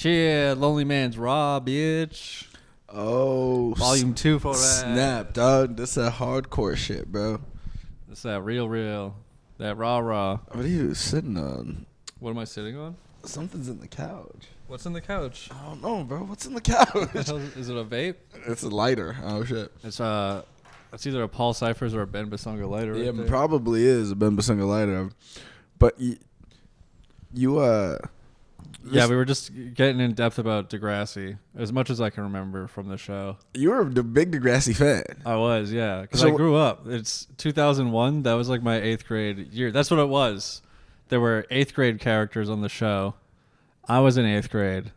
Yeah, LonelyMans Raw, bitch. Oh, Volume 2 for that. Snap, dog. This that hardcore shit, bro. That's that real. That raw. What are you sitting on? What am I sitting on? Something's in the couch. What's in the couch? I don't know, bro. What's in the couch? Is it a vape? It's a lighter. Oh shit. It's either a Paul Cyphers or a Ben Basonga lighter. Yeah, right there. probably is a Ben Basonga lighter. But Yeah, we were just getting in depth about Degrassi, as much as I can remember from the show. You were the big Degrassi fan. I was, yeah, because So I grew up. It's 2001. That was like my 8th grade year. That's what it was. There were 8th grade characters on the show. I was in 8th grade,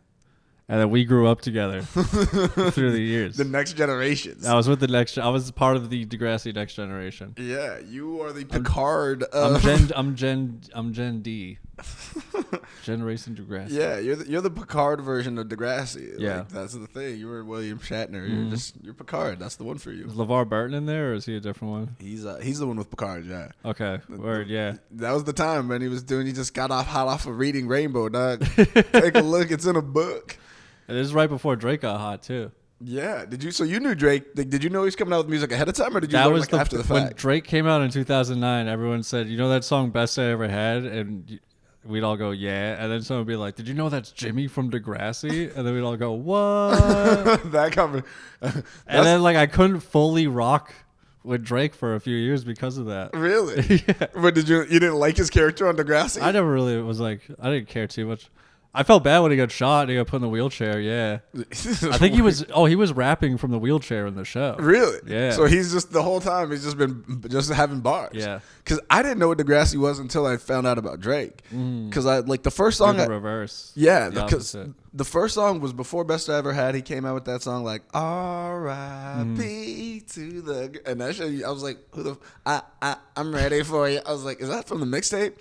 and then we grew up together through the years. The next generations. I was with the next. I was part of the Degrassi Next Generation. Yeah, you are the Picard. I'm Gen D. Generation Degrassi. Yeah, you're the Picard version of Degrassi. Yeah, like, that's the thing. You were William Shatner. You're Picard. That's the one for you. Is LeVar Burton in there, or is he a different one? He's the one with Picard. Yeah. Okay. Word. Yeah. That was the time when he was doing. He just got hot off of reading Rainbow. Dog. Take a look. It's in a book. It is right before Drake got hot too. Yeah. So you knew Drake? Did you know he was coming out with music ahead of time, or did you learn after the fact? When Drake came out in 2009, everyone said, "You know that song Best I Ever Had," and we'd all go, "Yeah," and then someone would be like, "Did you know that's Jimmy from Degrassi?" And then we'd all go, "What?" And then like I couldn't fully rock with Drake for a few years because of that. Really? Yeah. But you didn't like his character on Degrassi? I never really was like, I didn't care too much. I felt bad when he got shot and he got put in the wheelchair. Yeah, I think he was rapping from the wheelchair in the show. Really? Yeah. So he's just the whole time he's just been having bars. Yeah. Because I didn't know what Degrassi was until I found out about Drake. Because I like the first song. Reverse. Yeah, because the first song was before Best I Ever Had. He came out with that song like R.I.P. to the, and that shit, I was like, I'm ready for you. I was like, is that from the mixtape?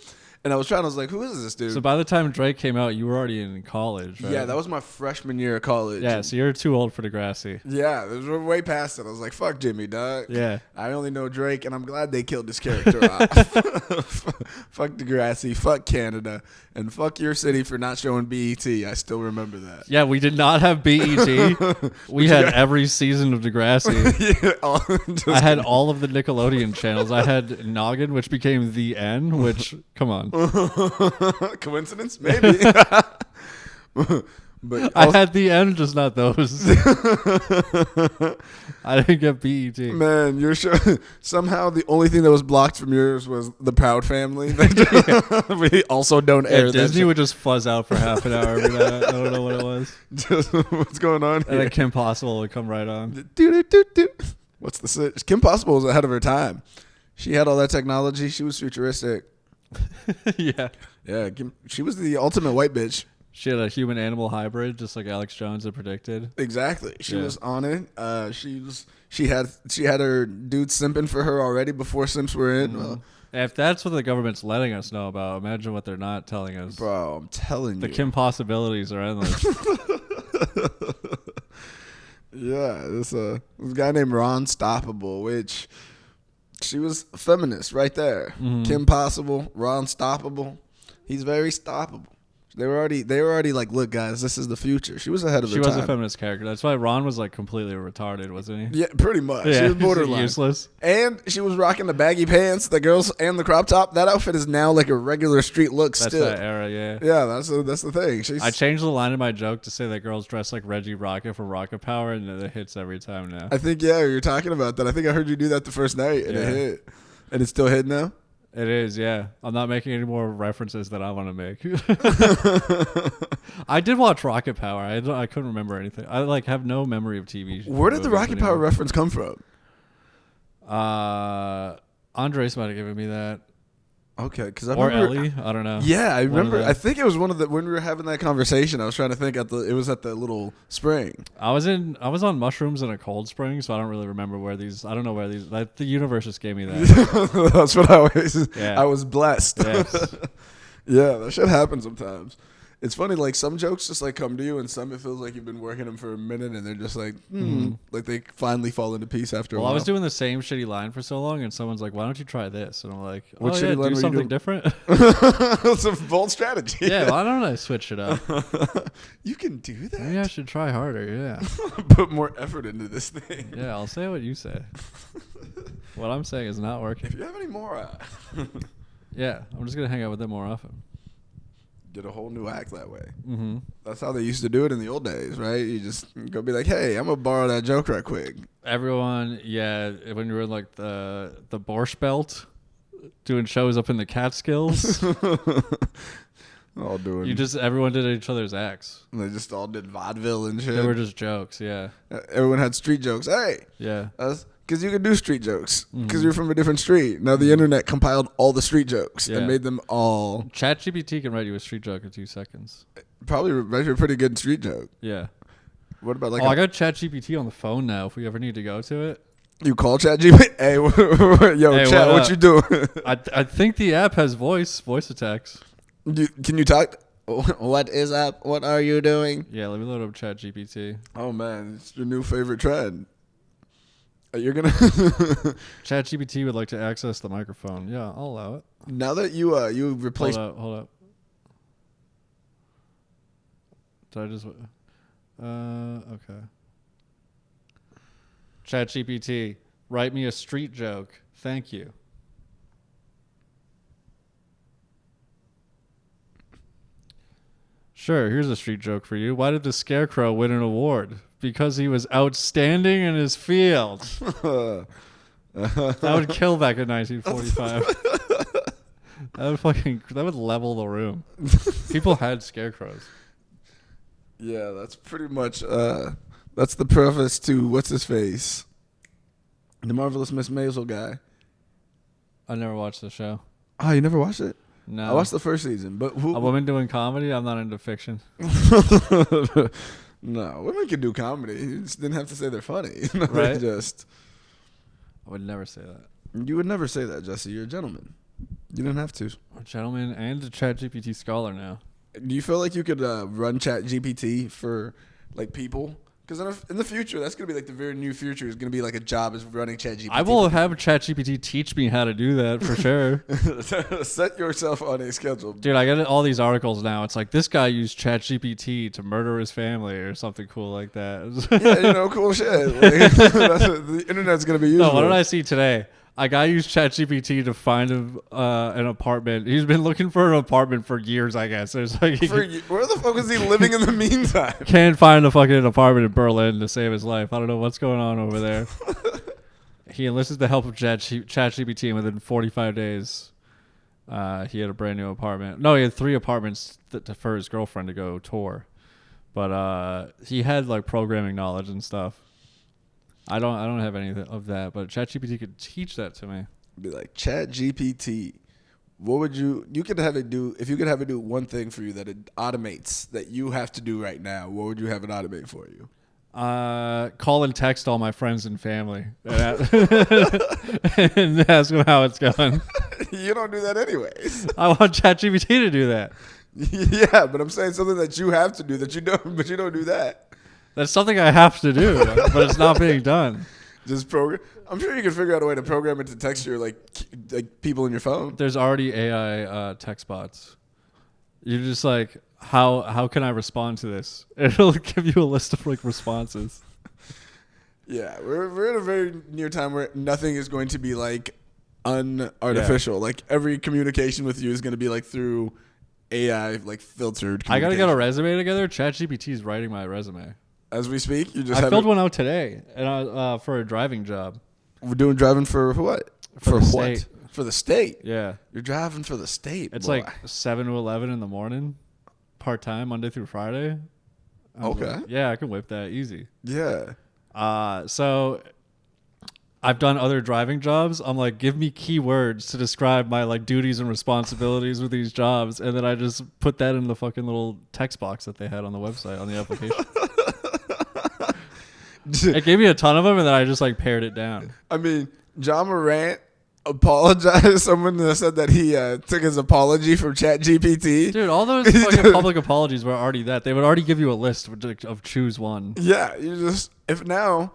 And I was like, who is this dude? So by the time Drake came out, you were already in college, right? Yeah, that was my freshman year of college. Yeah, so you're too old for Degrassi. Yeah, it was way past it. I was like, fuck Jimmy, dog. Yeah. I only know Drake, and I'm glad they killed this character off. Fuck Degrassi, fuck Canada, and fuck your city for not showing BET. I still remember that. Yeah, we did not have BET. We had every season of Degrassi. I had all of the Nickelodeon channels. I had Noggin, which became The N, which, come on. Coincidence? Maybe. But I had The N, just not those. I didn't get BET. Man, you're sure somehow the only thing that was blocked from yours was the Proud Family. We also don't air that Disney shit. would just fuzz out for half an hour every night. I don't know what it was. Just, what's going on here? And then Kim Possible would come right on. What's the sit? Kim Possible was ahead of her time. She had all that technology. She was futuristic. Yeah. Yeah, she was the ultimate white bitch. She had a human-animal hybrid, just like Alex Jones had predicted. Exactly. She was on it. She had her dudes simping for her already before simps were in. Well, if that's what the government's letting us know about, imagine what they're not telling us. Bro, I'm telling you. The Kim possibilities are endless. Yeah, this guy named Ron Stoppable, which she was a feminist right there. Kim Possible, Ron Stoppable. He's very stoppable. They were already like, look, guys, this is the future. She was ahead of her time. She was a feminist character. That's why Ron was like completely retarded, wasn't he? Yeah, pretty much. Yeah, she was borderline. Useless. And she was rocking the baggy pants, the girls, and the crop top. That outfit is now like a regular street look. That's still that era, yeah. Yeah, that's the thing. I changed the line of my joke to say that girls dress like Reggie Rocket from Rocket Power, and it hits every time now. I think, yeah, you're talking about that. I think I heard you do that the first night, and it hit. And it's still hit now? It is, yeah. I'm not making any more references that I want to make. I did watch Rocket Power. I couldn't remember anything. I like have no memory of TV. Where did the Rocket Power reference come from? Andres might have given me that. Okay, because or Ellie, I don't know. Yeah, I remember. I think it was one of the when we were having that conversation. I was trying to think it was at the little spring. I was on mushrooms in a cold spring, so I don't really remember where these. I don't know where these. Like, the universe just gave me that. That's what I was. Yeah. I was blessed. Yes. Yeah, that shit happens sometimes. It's funny, like some jokes just like come to you, and some it feels like you've been working them for a minute, and they're just like, like they finally fall into piece after a while. I was doing the same shitty line for so long, and someone's like, "Why don't you try this?" And I'm like, "Oh What yeah, shitty line do were you something doing? different." It's a bold strategy. Yeah, why don't I switch it up? You can do that. Maybe I should try harder. Yeah, put more effort into this thing. yeah. I'll say what you say. What I'm saying is not working. If you have any more, Yeah, I'm just gonna hang out with them more often. Get a whole new act that way. Mm-hmm. That's how they used to do it in the old days, right? You just go be like, "Hey, I'm gonna borrow that joke right quick." Everyone, yeah, when you were in like the Borscht Belt, doing shows up in the Catskills, all doing. Everyone did each other's acts. They just all did vaudeville and shit. They were just jokes, yeah. Everyone had street jokes. Hey, yeah. Because you can do street jokes because you're from a different street. Now the internet compiled all the street jokes and made them all. ChatGPT can write you a street joke in 2 seconds. Probably write you a pretty good street joke. Yeah. What about like? I got ChatGPT on the phone now. If we ever need to go to it, you call ChatGPT. Hey, yo, Chat, what you doing? I think the app has voice attacks. Can you talk? What is up? What are you doing? Yeah, let me load up ChatGPT. Oh man, it's your new favorite trend. You're gonna ChatGPT would like to access the microphone. Yeah, I'll allow it. Now that you replaced. Hold up. Did I just? Okay. ChatGPT, write me a street joke. Thank you. Sure, here's a street joke for you. Why did the Scarecrow win an award? Because he was outstanding in his field. That would kill back in 1945. That would level the room. People had scarecrows. Yeah, that's pretty much that's the preface to what's his face, the Marvelous Miss Maisel guy. I never watched the show. Oh, you never watched it? No. I watched the first season, but a woman doing comedy? I'm not into fiction. No, women can do comedy. You just didn't have to say they're funny. Right? I would never say that. You would never say that, Jesse. You're a gentleman. You didn't have to. I'm a gentleman and a ChatGPT scholar now. Do you feel like you could run ChatGPT for like people? Because in the future, that's going to be like the very new future is going to be like a job is running ChatGPT. I will have ChatGPT teach me how to do that for sure. Set yourself on a schedule. Dude, I get all these articles now. It's like this guy used ChatGPT to murder his family or something cool like that. Yeah, cool shit. Like, the internet's going to be useful. No, what did I see today? A guy used ChatGPT to find an apartment. He's been looking for an apartment for years, I guess. There's like where the fuck is he living in the meantime? Can't find a fucking apartment in Berlin to save his life. I don't know what's going on over there. He enlisted the help of ChatGPT, and within 45 days, he had a brand new apartment. No, he had 3 apartments for his girlfriend to go tour. But he had like programming knowledge and stuff. I don't have any of that, but ChatGPT could teach that to me. Be like, ChatGPT, what would you could have it do, if you could have it do one thing for you that it automates that you have to do right now, what would you have it automate for you? Call and text all my friends and family and ask them how it's going. You don't do that anyways. I want ChatGPT to do that. Yeah, but I'm saying something that you have to do that you don't, but you don't do that. That's something I have to do, but it's not being done. Just program. I'm sure you can figure out a way to program it to text your like people in your phone. There's already AI text bots. You're just like, how can I respond to this? It'll give you a list of like responses. Yeah, we're in a very near time where nothing is going to be like unartificial. Yeah. Like every communication with you is going to be like through AI, like filtered. I gotta get a resume together. ChatGPT is writing my resume. As we speak, I filled one out today, and for a driving job. We're doing driving for what? For what? State. For the state. Yeah, you're driving for the state. It's like 7 to 11 in the morning, part time, Monday through Friday. Okay. Like, yeah, I can whip that easy. Yeah. So I've done other driving jobs. I'm like, give me keywords to describe my like duties and responsibilities with these jobs, and then I just put that in the fucking little text box that they had on the website on the application. It gave me a ton of them, and then I just like pared it down. I mean, Morant apologize. Someone said that he took his apology from ChatGPT. Dude, all those fucking public apologies were already that. They would already give you a list of choose one. Yeah, you just if now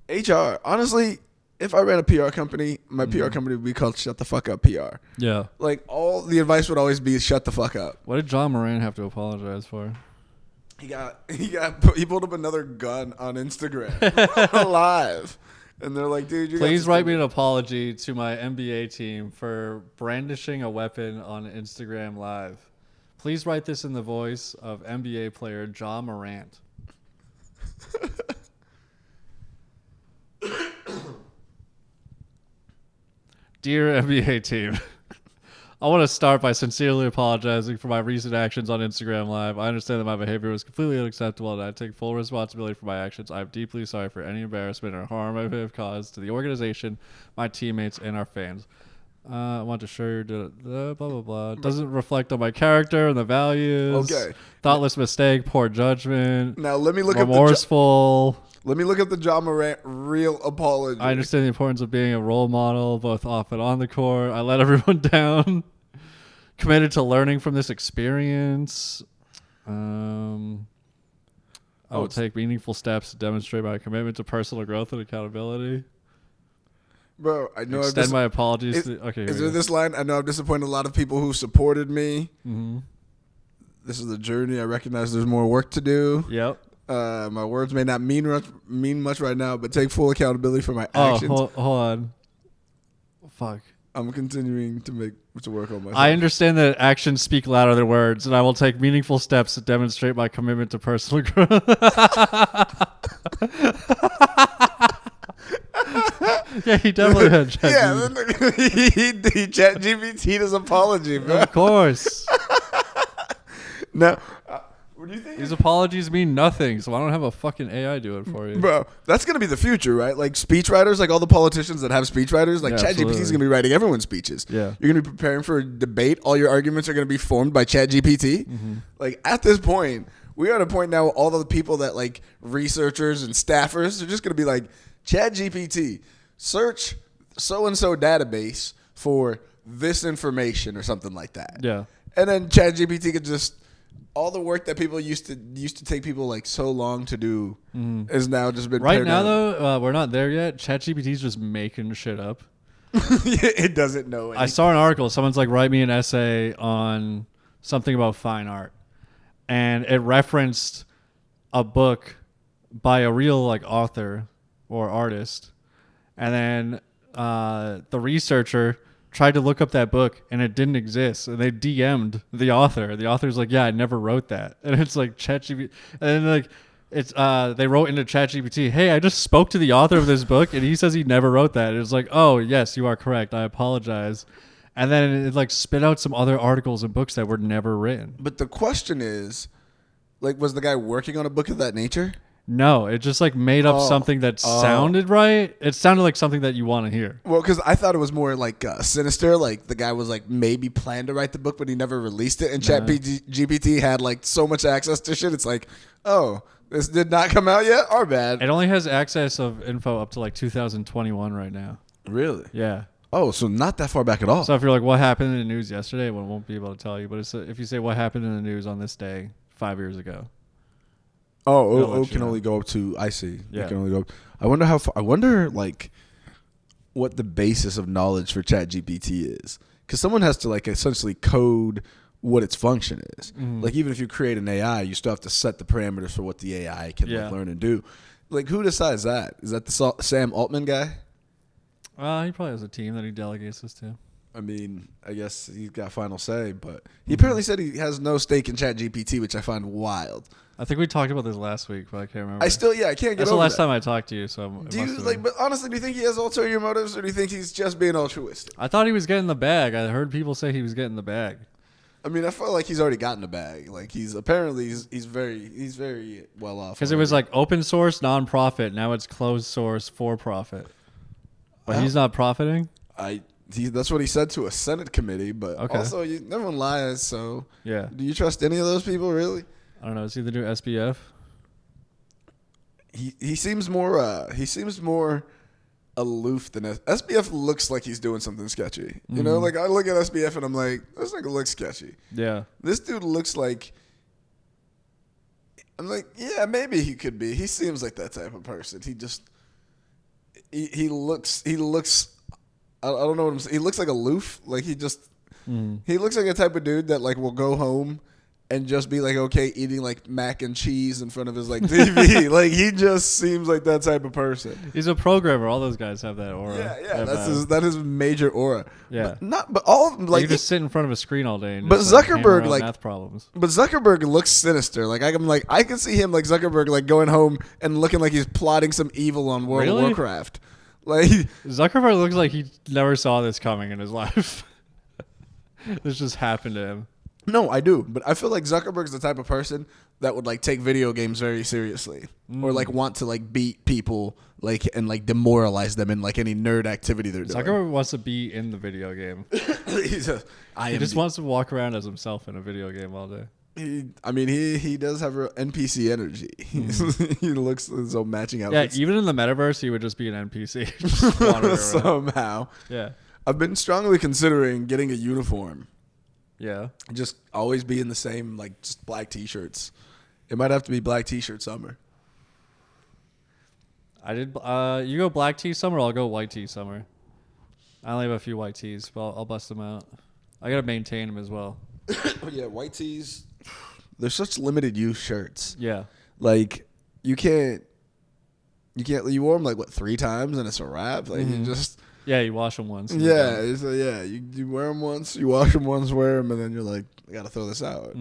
HR. Honestly, if I ran a PR company, my PR company would be called Shut the Fuck Up PR. Yeah. Like all the advice would always be shut the fuck up. What did John Morant have to apologize for? He pulled up another gun on Instagram live. And they're like, dude, please write me an apology to my NBA team for brandishing a weapon on Instagram Live. Please write this in the voice of NBA player John Morant. Dear NBA team, I want to start by sincerely apologizing for my recent actions on Instagram Live. I understand that my behavior was completely unacceptable and I take full responsibility for my actions. I am deeply sorry for any embarrassment or harm I may have caused to the organization, my teammates, and our fans. I want to show you blah, blah, blah. Doesn't reflect on my character and the values. Okay. Thoughtless mistake, poor judgment. Now let me look remorseful. Let me look at the John Morant real apology. I understand the importance of being a role model, both off and on the court. I let everyone down. Committed to learning from this experience. I will take meaningful steps to demonstrate my commitment to personal growth and accountability. Bro, I know. Extend my apologies. Is there this line? I know I've disappointed a lot of people who supported me. Mm-hmm. This is a journey. I recognize there's more work to do. Yep. My words may not mean much right now, but take full accountability for my actions. Hold on. Fuck. I'm continuing to work on myself. I understand that actions speak louder than words, and I will take meaningful steps to demonstrate my commitment to personal growth. Yeah, he definitely had ChatGPT. Yeah, he ChatGPT'd his apology, bro. Of course. Now, what do you think? These apologies mean nothing, so I don't have a fucking AI do it for you. Bro, that's going to be the future, right? Like speechwriters, like all the politicians that have speechwriters, like ChatGPT is going to be writing everyone's speeches. Yeah. You're going to be preparing for a debate. All your arguments are going to be formed by ChatGPT. Mm-hmm. Like at this point, we are at a point now, all the people that like researchers and staffers are just going to be like, ChatGPT, search so-and-so database for this information or something like that. Yeah. And then ChatGPT could just... all the work that people used to take people like so long to do is now just been right now down. Though we're not there yet. ChatGPT's just making shit up. It doesn't know anything. I saw an article. Someone's like, write me an essay on something about fine art, and it referenced a book by a real like author or artist, and then the researcher tried to look up that book and it didn't exist. And they DM'd the author. The author's like, yeah, I never wrote that. And it's like ChatGPT. And then like it's they wrote into ChatGPT, hey, I just spoke to the author of this book and he says he never wrote that. And it was like, oh yes, you are correct. I apologize. And then it like spit out some other articles and books that were never written. But the question is, like, was the guy working on a book of that nature? No, it just like made up something that sounded right. It sounded like something that you want to hear. Well, because I thought it was more like sinister. Like the guy was like maybe planned to write the book, but he never released it. And ChatGPT had like so much access to shit. It's like, oh, this did not come out yet? Our bad. It only has access of info up to like 2021 right now. Really? Yeah. Oh, so not that far back at all. So if you're like, what happened in the news yesterday? Well, it won't be able to tell you. But it's, if you say what happened in the news on this day 5 years ago. Oh, can only go up to, I see. Yeah. It can only go up. I wonder how far, I wonder like what the basis of knowledge for ChatGPT is. Because someone has to like essentially code what its function is. Mm-hmm. Like even if you create an AI, you still have to set the parameters for what the AI can like, learn and do. Like who decides that? Is that the Sam Altman guy? He probably has a team that he delegates this to. I mean, I guess he's got final say, but he apparently said he has no stake in ChatGPT, which I find wild. I think we talked about this last week, but I can't remember. I can't get That's over the last that. time I talked to you, so Do you like? But honestly, do you think he has ulterior motives, or do you think he's just being altruistic? I thought he was getting the bag. I heard people say he was getting the bag. I mean, I feel like he's already gotten the bag. Like he's very well off. Because it was like open source, nonprofit. Now it's closed source, for profit. But he's not profiting. That's what he said to a Senate committee. But also, everyone lies. So yeah, do you trust any of those people really? I don't know. Is he the new SBF? He seems more aloof than SBF looks like he's doing something sketchy. You know, like I look at SBF and I'm like, this nigga looks sketchy. Yeah. This dude looks like. I'm like, yeah, maybe he could be. He seems like that type of person. He just. He looks. I don't know what I'm saying. He looks like aloof. Like he just. He looks like a type of dude that like will go home and just be like okay eating like mac and cheese in front of his like TV. Like he just seems like that type of person. He's a programmer. All those guys have that aura. Yeah. That is major aura. Yeah. But all of them like you just sit in front of a screen all day. And but just, Zuckerberg like math problems. But Zuckerberg looks sinister. Like I can see him like Zuckerberg like going home and looking like he's plotting some evil on World of Warcraft. Like Zuckerberg looks like he never saw this coming in his life. This just happened to him. No, I do, but I feel like Zuckerberg's the type of person that would like take video games very seriously, or like want to like beat people like and like demoralize them in like any nerd activity they're doing. Zuckerberg wants to be in the video game. He just wants to walk around as himself in a video game all day. He does have NPC energy. He looks so matching outfits. Yeah, even in the metaverse, he would just be an NPC. Just somehow. Yeah. I've been strongly considering getting a uniform. Yeah. Just always be in the same, like, just black T-shirts. It might have to be black T-shirt summer. You go black tee summer, I'll go white tee summer. I only have a few white tees, but I'll bust them out. I got to maintain them as well. Yeah, white tees, they're such limited use shirts. Yeah. Like, you wore them, like, what, 3 times and it's a wrap? Like, you just... Yeah, you wash them once. Yeah, you wear them once, you wash them once, wear them, and then you're like, I gotta throw this out.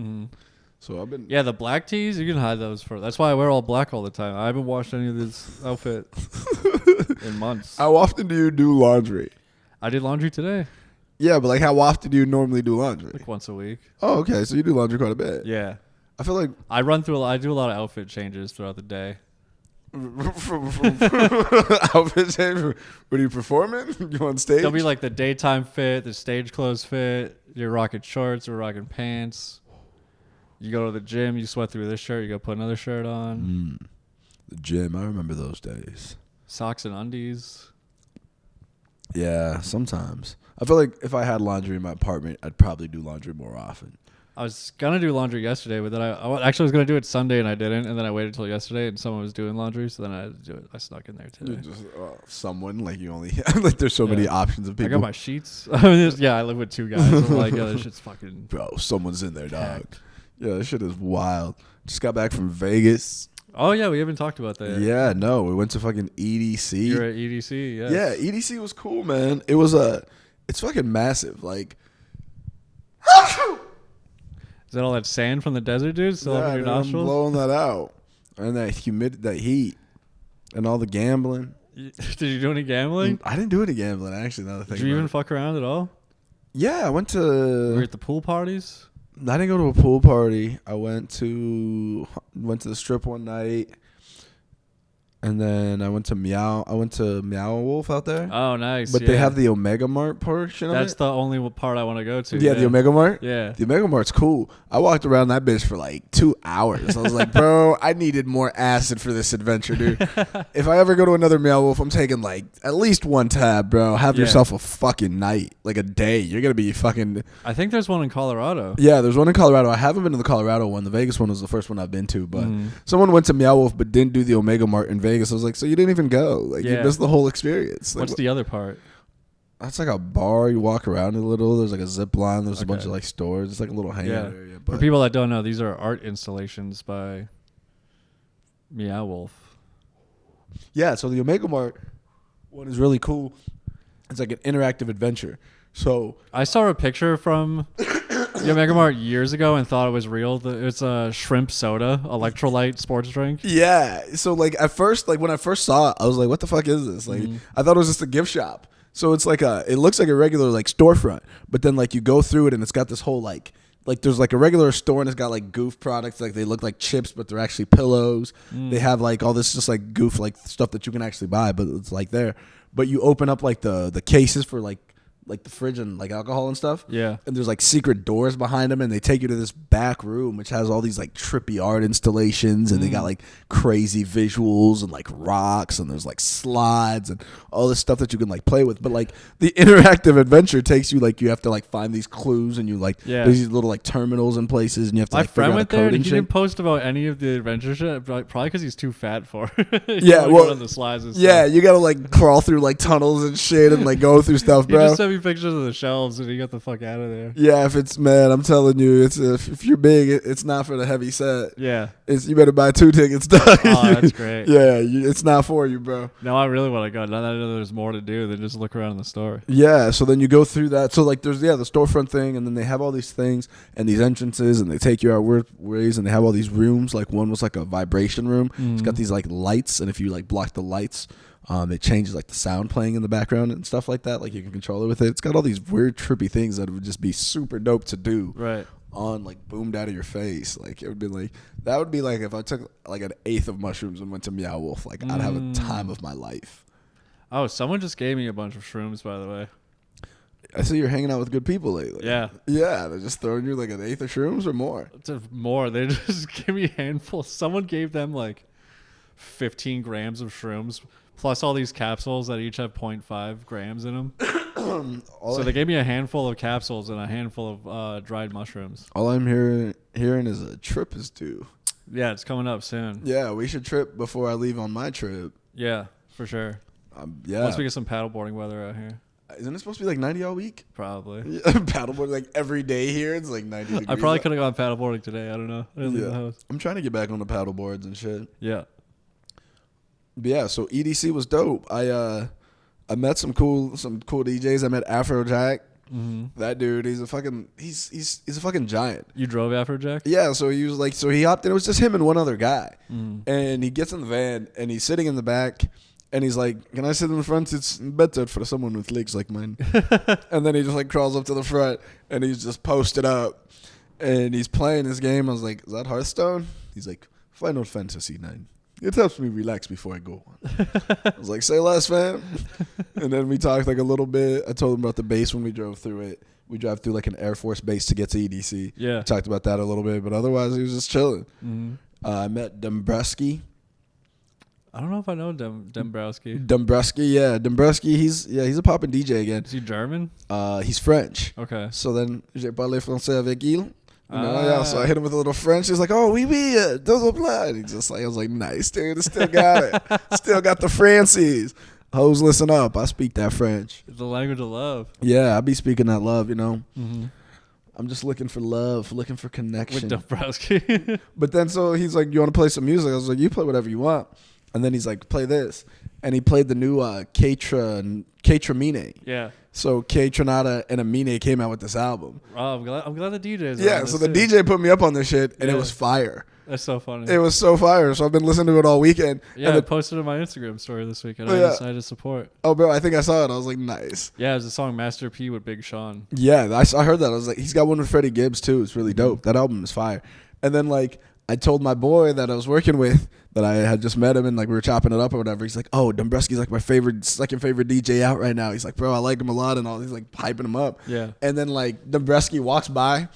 So I've been. Yeah, the black tees you can hide those for. That's why I wear all black all the time. I haven't washed any of this outfit in months. How often do you do laundry? I did laundry today. Yeah, but like, how often do you normally do laundry? Like once a week. Oh, okay, so you do laundry quite a bit. Yeah, I feel like I do a lot of outfit changes throughout the day. Outfit change? What are you performing? You on stage? There'll be like the daytime fit, the stage clothes fit. You're rocking shorts or rocking pants. You go to the gym, you sweat through this shirt, you go put another shirt on. The gym, I remember those days. Socks and undies. Yeah, sometimes. I feel like if I had laundry in my apartment, I'd probably do laundry more often. I was going to do laundry yesterday, but then I actually was going to do it Sunday and I didn't. And then I waited till yesterday and someone was doing laundry. So then I had to do it. I snuck in there today. Just, someone, like you only, like there's so many options of people. I got my sheets. I live with 2 guys. I'm like, yeah, this shit's fucking. Bro, someone's in there, dog. Yeah, this shit is wild. Just got back from Vegas. Oh, yeah, we haven't talked about that yet. Yeah, no, we went to fucking EDC. You're at EDC, yes. Yeah, EDC was cool, man. It's fucking massive. Like, is that all that sand from the desert, dude? Still up in your nostrils? I'm blowing that out. And that heat. And all the gambling. Did you do any gambling? I didn't do any gambling, actually. Did you even fuck around at all? Yeah, I went to... Were you at the pool parties? I didn't go to a pool party. I went to the strip one night. And then I went to Meow Wolf out there. Oh, nice. But they have the Omega Mart portion of it. That's the only part I want to go to. Yeah, the Omega Mart? Yeah. The Omega Mart's cool. I walked around that bitch for like 2 hours. I was like, bro, I needed more acid for this adventure, dude. If I ever go to another Meow Wolf, I'm taking like at least 1 tab, bro. Have yourself a fucking night, like a day. You're going to be fucking... I think there's one in Colorado. Yeah, there's one in Colorado. I haven't been to the Colorado one. The Vegas one was the first one I've been to, but someone went to Meow Wolf but didn't do the Omega Mart in Vegas. I was like, so you didn't even go. Like, you missed the whole experience. Like, what's the other part? That's like a bar. You walk around a little. There's like a zip line. There's a bunch of like stores. It's like a little hangout area. But for people that don't know, these are art installations by Meow Wolf. Yeah, so the Omega Mart one is really cool. It's like an interactive adventure. So I saw a picture from the Omega Mart years ago and thought it was real. It's a shrimp soda, electrolyte sports drink. Yeah. So like at first, like when I first saw it, I was like, what the fuck is this? Like I thought it was just a gift shop. So it's like it looks like a regular like storefront, but then like you go through it and it's got this whole like there's like a regular store and it's got like goof products. Like they look like chips, but they're actually pillows. They have like all this just like goof like stuff that you can actually buy, but it's like there. But you open up like the cases for like like the fridge and like alcohol and stuff. Yeah. And there's like secret doors behind them, and they take you to this back room which has all these like trippy art installations, and they got like crazy visuals and like rocks, and there's like slides and all this stuff that you can like play with. But like the interactive adventure takes you like you have to like find these clues, and you like there's these little like terminals and places, and you have to my like friend figure out went the there code and he shit. didn't post about any of the adventure shit, probably because he's too fat for it. Yeah, well, on the slides and yeah, stuff. you gotta like crawl through like tunnels and shit and like go through stuff, He bro. just sent me pictures of the shelves and he got the fuck out of there. Yeah, if it's man, I'm telling you, it's if you're big, it's not for the heavy set. Yeah, It's you better buy 2 tickets. Dog. oh, that's great. Yeah, it's not for you, bro. Now I really want to go. Now that I know there's more to do than just look around in the store. Yeah, so then you go through that. So like there's the storefront thing, and then they have all these things and these entrances, and they take you out weird ways, and they have all these rooms. Like one was like a vibration room. It's got these like lights, and if you like block the lights, it changes like the sound playing in the background and stuff like that. Like you can control it with it. It's got all these weird trippy things that would just be super dope to do. Right. On like boomed out of your face. Like it would be like that would be like if I took like an eighth of mushrooms and went to Meow Wolf. Like I'd have a time of my life. Oh, someone just gave me a bunch of shrooms, by the way. I see you're hanging out with good people lately. Yeah. Yeah, they're just throwing you like an eighth of shrooms or more. It's more. They just give me a handful. Someone gave them like 15 grams of shrooms, plus all these capsules that each have 0.5 grams in them. So they gave me a handful of capsules and a handful of dried mushrooms. All I'm hearing is a trip is due. Yeah, it's coming up soon. Yeah, we should trip before I leave on my trip. Yeah, for sure. Yeah. Once we get some paddleboarding weather out here. Isn't it supposed to be like 90 all week? Probably. Yeah, paddleboarding like every day here. It's like 90 degrees. I probably could have gone paddleboarding today. I don't know. I didn't leave the house. I'm trying to get back on the paddle boards and shit. Yeah. But yeah, so EDC was dope. I met some cool DJs. I met Afrojack. Mm-hmm. That dude, he's a fucking giant. You drove Afrojack? Yeah, so he hopped in. It was just him and one other guy. And he gets in the van and he's sitting in the back. And he's like, "Can I sit in the front? It's better for someone with legs like mine." And then he just like crawls up to the front and he's just posted up and he's playing his game. I was like, "Is that Hearthstone?" He's like, "Final Fantasy 9. It helps me relax before I go on." I was like, "Say less, fam." And then we talked like a little bit. I told him about the base when we drove through it. We drive through like an Air Force base to get to EDC. Yeah. We talked about that a little bit, but otherwise he was just chilling. Mm-hmm. I met Degrassi. I don't know if I know Degrassi. Degrassi, yeah. Degrassi, he's a poppin' DJ again. Is he German? He's French. Okay. So then, j'ai parlé français avec il. Yeah, so I hit him with a little French. He's like, "Oh, oui, oui, those are blood." He just like, I was like, "Nice, dude. I still got it. Still got the Francies." Hoes, listen up. I speak that French. It's the language of love. Yeah, I be speaking that love, you know. Mm-hmm. I'm just looking for love, looking for connection. With Degrassi. But then so he's like, "You want to play some music?" I was like, "You play whatever you want." And then he's like, "Play this." And he played the new Ketra Mine. Yeah. So K Tronada and Amine came out with this album. Oh, I'm glad the DJs. Yeah, so the DJ put me up on this shit, and it was fire. That's so funny. It was so fire. So I've been listening to it all weekend. Yeah, I posted it on my Instagram story this weekend. I decided to support. Oh, bro, I think I saw it. I was like, nice. Yeah, it was a song Master P with Big Sean. Yeah, I heard that. I was like, he's got one with Freddie Gibbs, too. It's really dope. That album is fire. And then, like, I told my boy that I was working with that I had just met him and like we were chopping it up or whatever. He's like, "Oh, Degrassi like my second favorite DJ out right now." He's like, "Bro, I like him a lot," and all. He's like hyping him up. Yeah. And then like Degrassi walks by,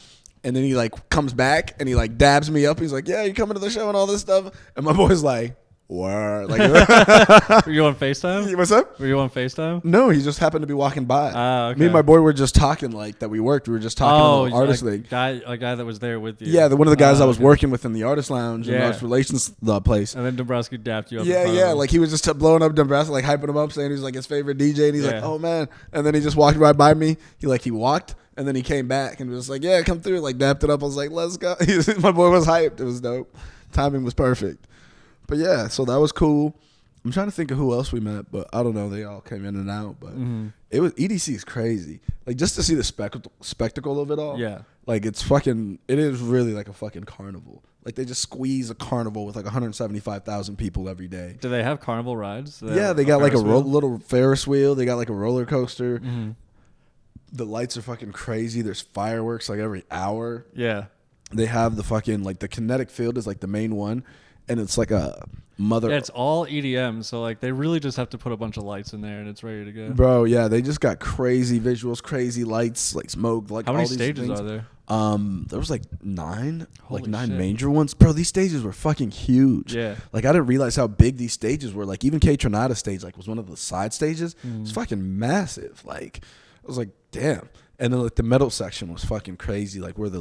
and then he like comes back and he like dabs me up. He's like, "Yeah, you coming to the show and all this stuff?" And my boy's like, "Word." Like, were you on FaceTime? What's up? Were you on FaceTime? No, he just happened to be walking by. Okay. Me and my boy were just talking like that. We worked. We were just talking about artist thing. A guy that was there with you. Yeah, one of the guys I was working with in the artist lounge and the artist relations place. And then Degrassi dapped you up. Yeah. Like he was just blowing up Degrassi, like hyping him up, saying he's like his favorite DJ, and he's like, "Oh man!" And then he just walked right by me. He walked. And then he came back and was like, "Yeah, come through." Like dapped it up. I was like, "Let's go." My boy was hyped. It was dope. Timing was perfect. But yeah, so that was cool. I'm trying to think of who else we met, but I don't know. They all came in and out. But it was EDC is crazy. Like just to see the spectacle of it all. Yeah. Like it is really like a fucking carnival. Like they just squeeze a carnival with like 175,000 people every day. Do they have carnival rides? They got like a little Ferris wheel. They got like a roller coaster. Mm-hmm. The lights are fucking crazy. There's fireworks like every hour. Yeah. They have the fucking like the kinetic field is like the main one. and it's like a mother. Yeah, it's all EDM, so like they really just have to put a bunch of lights in there and it's ready to go. Bro, yeah, they just got crazy visuals, crazy lights, like smoke, like how all many these stages things. are there? There was like 9, Holy like 9 shit. major ones. Bro, these stages were fucking huge. Yeah. Like I didn't realize how big these stages were. Like even K Tronada stage, like was one of the side stages. It's fucking massive. Like I was like, damn. And then like the metal section was fucking crazy. Like where the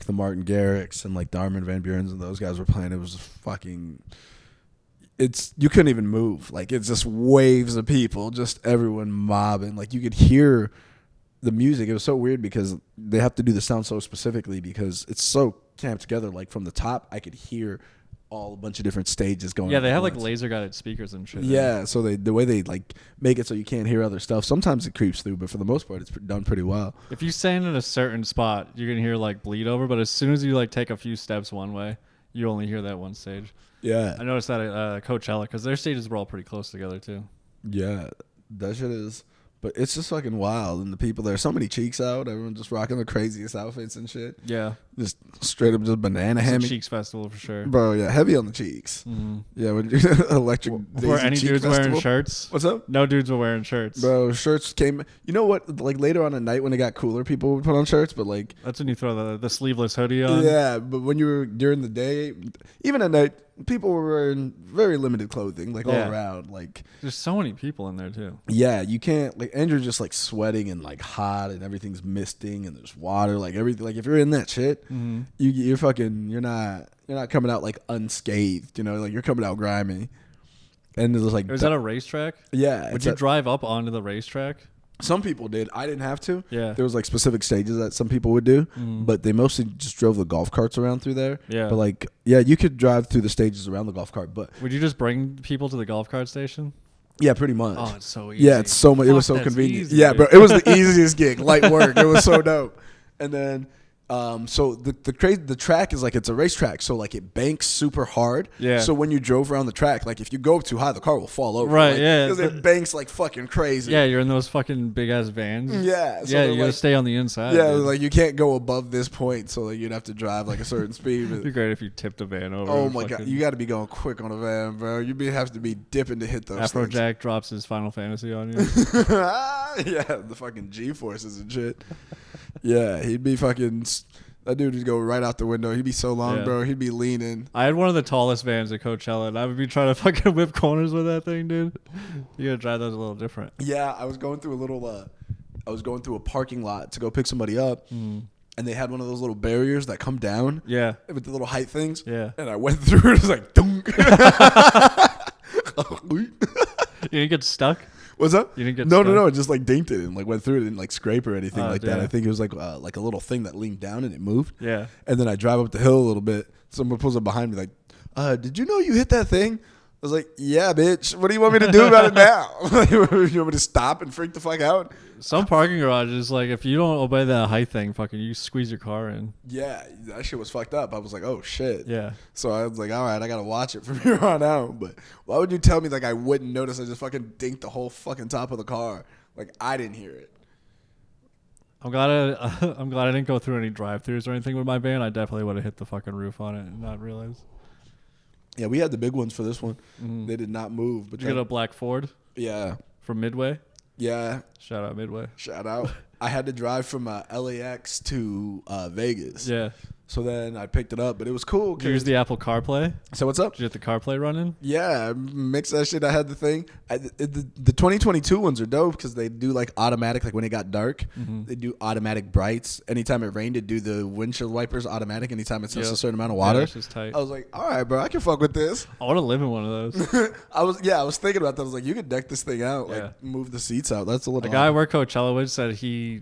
Martin Garrix and like the Armin van Buurens and those guys were playing. It was fucking. You couldn't even move. Like it's just waves of people, just everyone mobbing. Like you could hear the music. It was so weird because they have to do the sound so specifically because it's so camped together. Like from the top, I could hear a bunch of different stages going. Yeah, they have like laser guided speakers and shit. Yeah, so the way they like make it so you can't hear other stuff. Sometimes it creeps through, but for the most part, it's done pretty well. If you stand in a certain spot, you're gonna hear like bleed over. But as soon as you like take a few steps one way, you only hear that one stage. Yeah, I noticed that at Coachella because their stages were all pretty close together too. Yeah, that shit is. But it's just fucking wild, and the people there, so many cheeks out. Everyone just rocking the craziest outfits and shit. Yeah, just straight up, just banana it's hammy. a Cheeks festival for sure, bro. Yeah, heavy on the cheeks. Mm-hmm. Yeah, when electric. Were any cheek dudes festival. wearing shirts? What's up? No dudes were wearing shirts. Bro, shirts came. You know what? Like later on at night when it got cooler, people would put on shirts, but like that's when you throw the sleeveless hoodie on. Yeah, but when you were during the day, even at night, people were wearing very limited clothing, like all around. Like there's so many people in there too. Yeah, you can't like Andrew's just like sweating and like hot and everything's misting and there's water, like everything. Like if you're in that shit, you're fucking you're not coming out like unscathed, you know, like you're coming out grimy. And there's like was that a racetrack? Yeah. Would you drive up onto the racetrack? Some people did. I didn't have to. Yeah. There was like specific stages that some people would do, but they mostly just drove the golf carts around through there. Yeah. But like, yeah, you could drive through the stages around the golf cart, but would you just bring people to the golf cart station? Yeah, pretty much. Oh, it's so easy. Yeah, it's so much. It was so convenient. Easy, yeah, dude. bro, it was the easiest gig. Light work. It was so dope. And then, so the track is like it's a racetrack, so like it banks super hard. Yeah. So when you drove around the track, like if you go up too high, the car will fall over. Right. Like, yeah. Because it banks like fucking crazy. Yeah, you're in those fucking big ass vans. Yeah. So yeah, you gotta like, stay on the inside. Yeah, dude. like you can't go above this point, so like you'd have to drive like a certain speed. It'd be great if you tipped a van over. Oh my god, you got to be going quick on a van, bro. You have to be dipping to hit those. Afrojack drops his Final Fantasy on you. Yeah, the fucking G-forces and shit. Yeah, he'd be fucking. That dude would go right out the window. He'd be so long, bro. He'd be leaning. I had one of the tallest vans at Coachella, and I would be trying to fucking whip corners with that thing, dude. You gotta drive those a little different. Yeah, I was going through a parking lot to go pick somebody up, and they had one of those little barriers that come down. Yeah. With the little height things. Yeah. And I went through it. It was like, dunk. You didn't get stuck? What's up? You didn't get no, stuck? it just like dinked it and like went through it. It didn't like scrape or anything like that. damn. I think it was like a little thing that leaned down and it moved. Yeah. And then I drive up the hill a little bit. Someone pulls up behind me like, did you know you hit that thing? I was like, yeah, bitch. What do you want me to do about it now? You want me to stop and freak the fuck out? Some parking garages, like, if you don't obey that height thing, fucking, you squeeze your car in. Yeah, that shit was fucked up. I was like, oh, shit. Yeah. So I was like, all right, I got to watch it from here on out. But why would you tell me, like, I wouldn't notice? I just fucking dinked the whole fucking top of the car. Like, I didn't hear it. I'm glad I didn't go through any drive-thrus or anything with my van. I definitely would have hit the fucking roof on it and not realize. Yeah, we had the big ones for this one. They did not move. But Did you get a black Ford? Yeah. From Midway? Yeah. Shout out Midway. Shout out. I had to drive from LAX to Vegas. Yeah. So then I picked it up, but it was cool. Did you use the Apple CarPlay? So what's up? Did you get the CarPlay running? Yeah, I mixed that shit. I had the thing. The 2022 ones are dope because they do like automatic, like when it got dark, they do automatic brights. Anytime it rained, it do the windshield wipers automatic anytime it's just a certain amount of water. Yeah, that's just tight. I was like, all right, bro, I can fuck with this. I want to live in one of those. I was thinking about that. I was like, you could deck this thing out, like move the seats out. That's a little. The guy I work Coachella with said he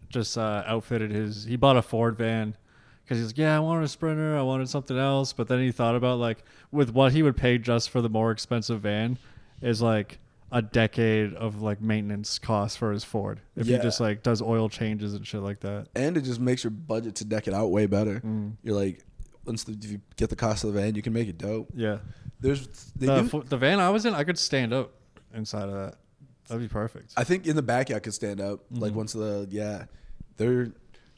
just outfitted he bought a Ford van. Because he's like, yeah, I wanted a Sprinter, I wanted something else. But then he thought about, like, with what he would pay just for the more expensive van is, like, a decade of, like, maintenance costs for his Ford. If he just, like, does oil changes and shit like that. And it just makes your budget to deck it out way better. You're like, if you get the cost of the van, you can make it dope. Yeah. The van I was in, I could stand up inside of that. That'd be perfect. I think in the back, I could stand up. Like, once they're...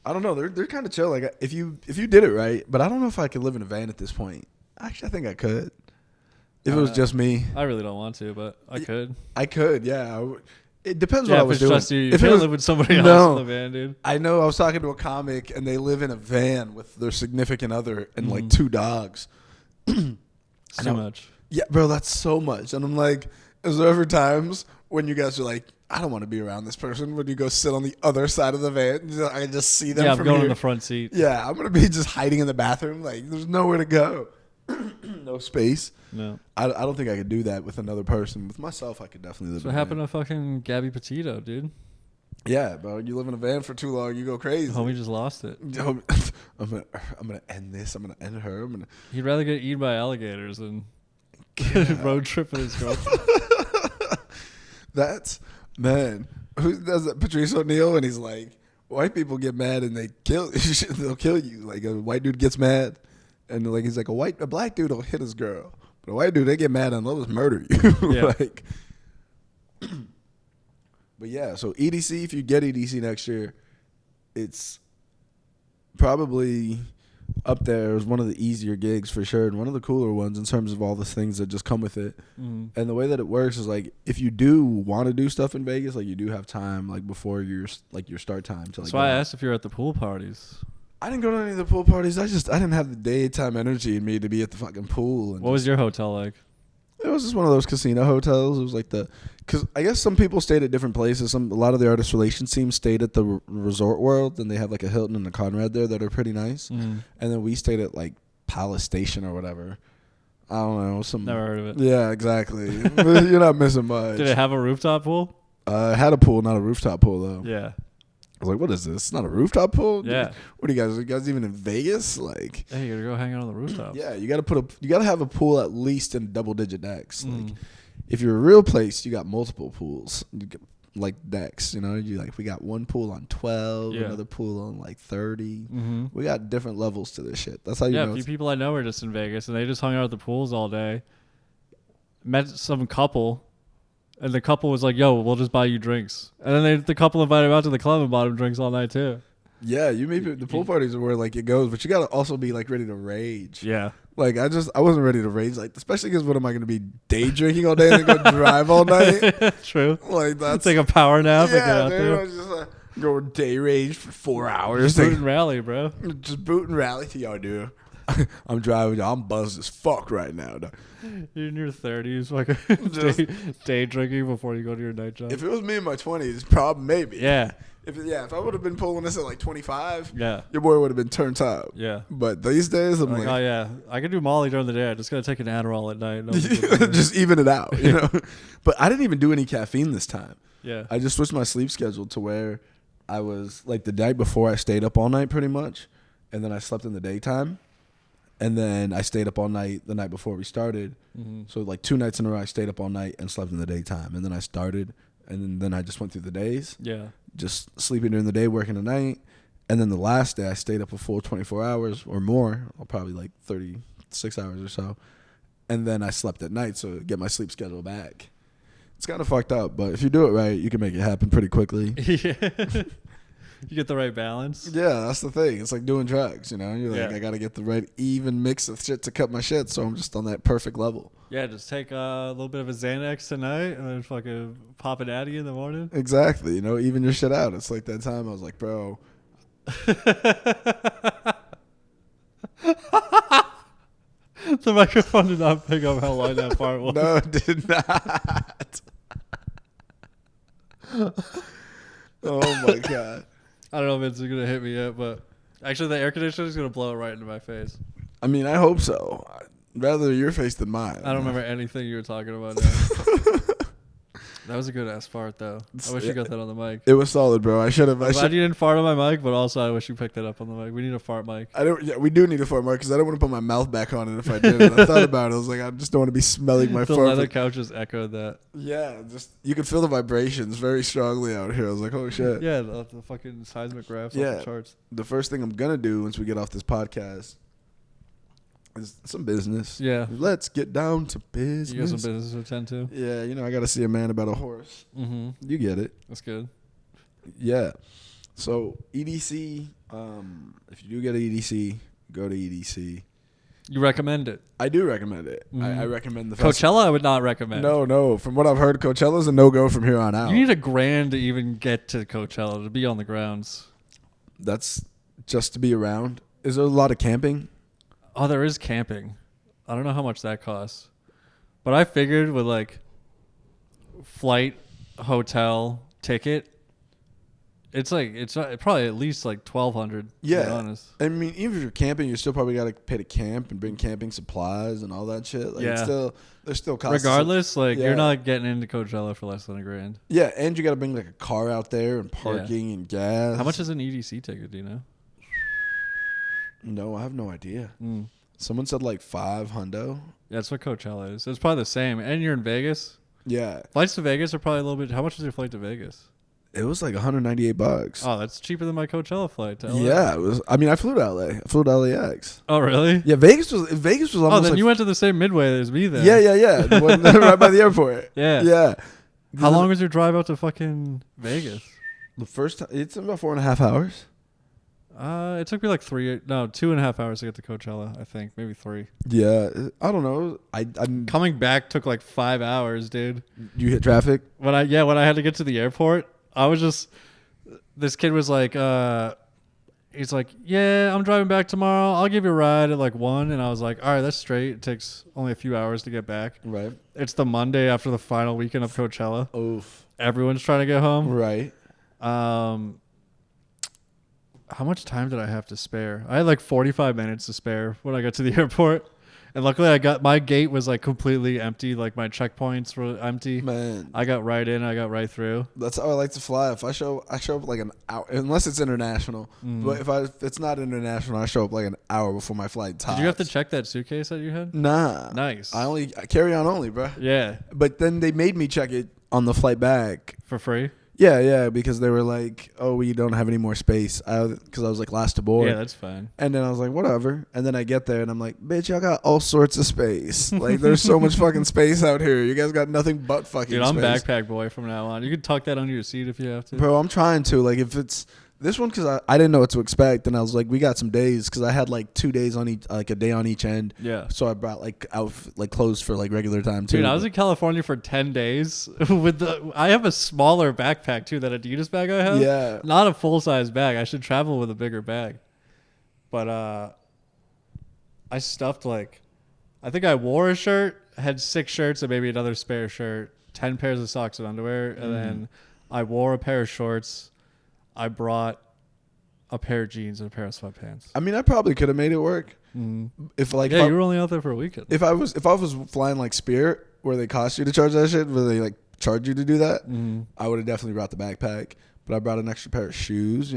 I don't know. They're kind of chill. Like if you did it right, but I don't know if I could live in a van at this point. Actually, I think I could. If it was just me. I really don't want to, but I could. I could, yeah. It depends what I was doing. If it's just you, you can't live with somebody else in the van, dude. I know. I was talking to a comic, and they live in a van with their significant other and like 2 dogs. Too much. Yeah, bro, that's so much. And I'm like, is there ever times when you guys are like, I don't want to be around this person, when you go sit on the other side of the van? I can just see them from I'm going here. in the front seat. Yeah, I'm going to be just hiding in the bathroom. Like, there's nowhere to go. No space. No. I don't think I could do that with another person. With myself, I could definitely live in a van. What happened to fucking Gabby Petito, dude? Yeah, bro. You live in a van for too long, you go crazy. Homie just lost it. I'm gonna end this. I'm gonna end her. He'd rather get eaten by alligators than road trip with his girlfriend. That's, man. Who does that? Patrice O'Neal, and he's like, white people get mad and they'll kill you. Like a white dude gets mad, and like he's like a black dude will hit his girl, but a white dude, they get mad and they'll just murder you. Yeah. Like. But yeah, so EDC, if you get EDC next year, it's probably up there as one of the easier gigs for sure, and one of the cooler ones in terms of all the things that just come with it. And the way that it works is like, if you do want to do stuff in Vegas, like you do have time like before your start time to like. That's why I asked if you're at the pool parties. I didn't go to any of the pool parties. I didn't have the daytime energy in me to be at the fucking pool. And what was your hotel like? It was just one of those casino hotels. It was like because I guess some people stayed at different places. A lot of the artist relations teams stayed at the Resort World, and they have like a Hilton and a Conrad there that are pretty nice. And then we stayed at like Palace Station or whatever. I don't know. Never heard of it. Yeah, exactly. You're not missing much. Did it have a rooftop pool? It had a pool, not a rooftop pool though. Yeah. I was like, what is this? It's not a rooftop pool? Yeah. What are you guys even in Vegas? Like, hey, you gotta go hang out on the rooftops. Yeah, you gotta have a pool at least in double-digit decks. Like, if you're a real place, you got multiple pools. You get, like decks, we got one pool on 12, another pool on like 30. We got different levels to this shit. That's how you know. Yeah, a few people I know were just in Vegas, and they just hung out at the pools all day. Met some couple. And the couple was like, yo, we'll just buy you drinks. And then the couple invited him out to the club and bought him drinks all night, too. Yeah, the pool parties are where, like, it goes. But you got to also be, like, ready to rage. Yeah. Like, I wasn't ready to rage. Like, especially because what am I going to be day drinking all day and then go drive all night? True. Like, that's... Take a power nap and get out dude, there. I was just go day rage for 4 hours. Just boot and rally, bro. Just boot and rally to y'all, dude. I'm driving. I'm buzzed as fuck right now. You're in your 30s, like day drinking before you go to your night job. If it was me in my 20s, probably maybe. Yeah. If I would have been pulling this at like 25, yeah, your boy would have been turned up. Yeah. But these days, I'm like, oh yeah, I can do Molly during the day. I just gotta take an Adderall at night. Just even it out, But I didn't even do any caffeine this time. Yeah. I just switched my sleep schedule to where I was like the night before I stayed up all night pretty much, and then I slept in the daytime. And then I stayed up all night the night before we started. So like 2 nights in a row, I stayed up all night and slept in the daytime. And then I started, and then I just went through the days. Yeah. Just sleeping during the day, working the night. And then the last day, I stayed up a full 24 hours or more, or probably like 36 hours or so. And then I slept at night, so get my sleep schedule back. It's kind of fucked up, but if you do it right, you can make it happen pretty quickly. Yeah. You get the right balance. Yeah, that's the thing. It's like doing drugs, You're like, I got to get the right even mix of shit to cut my shit, so I'm just on that perfect level. Yeah, just take a little bit of a Xanax tonight and then fucking pop an Addy in the morning. Exactly. Even your shit out. It's like that time I was like, bro. The microphone did not pick up how long that part was. No, it did not. Oh, my God. I don't know if it's going to hit me yet, but actually the air conditioner is going to blow it right into my face. I mean, I hope so. Rather your face than mine. I don't remember anything you were talking about now. That was a good ass fart, though. I wish you got that on the mic. It was solid, bro. I should have. I'm glad you didn't fart on my mic, but also I wish you picked it up on the mic. We need a fart mic. We do need a fart mic because I don't want to put my mouth back on it if I did. I thought about it. I was like, I just don't want to be smelling my fart. The leather couches echoed that. Yeah, you could feel the vibrations very strongly out here. I was like, oh shit. Yeah, the fucking seismic graphs off the charts. The first thing I'm gonna do once we get off this podcast is some business. Yeah. Let's get down to business. You got some business to attend to? Yeah, I got to see a man about a horse. Mm-hmm. You get it. That's good. Yeah. So, EDC, if you do get an EDC, go to EDC. You recommend it? I do recommend it. I recommend the Coachella. I would not recommend. No. From what I've heard, Coachella's a no-go from here on out. You need $1,000 to even get to Coachella to be on the grounds. That's just to be around. Is there a lot of camping? Oh, there is camping. I don't know how much that costs, but I figured with like flight, hotel, ticket, it's probably at least like $1,200. Yeah, to be honest. I mean, even if you're camping, you still probably got to pay to camp and bring camping supplies and all that shit. Like, Yeah, there's still costs. Regardless, you're not getting into Coachella for less than $1,000. Yeah, and you got to bring like a car out there and parking and gas. How much is an EDC ticket? Do you know? No, I have no idea. Someone said like $500. Yeah, that's what Coachella is. It's probably the same. And you're in Vegas. Yeah, flights to Vegas are probably a little bit. How much is your flight to Vegas? It was like $198. Oh, that's cheaper than my Coachella flight to LA. Yeah, it was. I mean, I flew to LA. I flew to LAX. Oh, really? Yeah, Vegas was almost. Oh, then you went to the same Midway as me then. Yeah. The one right by the airport. Yeah. How long was your drive out to fucking Vegas? The first time, it's about 4.5 hours. It took me like 2.5 hours to get to Coachella. I think maybe 3. Yeah, I don't know. I'm coming back took like 5 hours, dude. You hit traffic? When I had to get to the airport, I was just. This kid was like, he's like, yeah, I'm driving back tomorrow. I'll give you a ride at like 1. And I was like, all right, that's straight. It takes only a few hours to get back. Right. It's the Monday after the final weekend of Coachella. Oof. Everyone's trying to get home. Right. How much time did I have to spare? I had like 45 minutes to spare when I got to the airport. And luckily my gate was like completely empty. Like my checkpoints were empty. Man. I got right in. I got right through. That's how I like to fly. If I show up like an hour, unless it's international. But if it's not international, I show up like an hour before my flight tops. Did you have to check that suitcase that you had? Nah. Nice. I carry on only, bro. Yeah. But then they made me check it on the flight back. For free? Yeah, because they were like, oh, we don't have any more space. Because I was like last to board. Yeah, that's fine. And then I was like, whatever. And then I get there and I'm like, bitch, y'all got all sorts of space. Like, there's so much fucking space out here. You guys got nothing but fucking space. Dude, I'm backpack boy from now on. You can tuck that under your seat if you have to. Bro, I'm trying to. Like, if it's this one, because I didn't know what to expect. And I was like, we got some days. Because I had like 2 days on each, like a day on each end. Yeah. So I brought like out like clothes for like regular time too. Dude, I was in California for 10 days I have a smaller backpack too, that Adidas bag I have. Yeah. Not a full size bag. I should travel with a bigger bag. But I stuffed I think I wore a shirt, had 6 shirts and maybe another spare shirt, 10 pairs of socks and underwear, and then I wore a pair of shorts. I brought a pair of jeans and a pair of sweatpants. I mean, I probably could have made it work. If you were only out there for a weekend. If I was flying like Spirit, where they cost you to charge that shit, where they like charge you to do that, I would have definitely brought the backpack. But I brought an extra pair of shoes,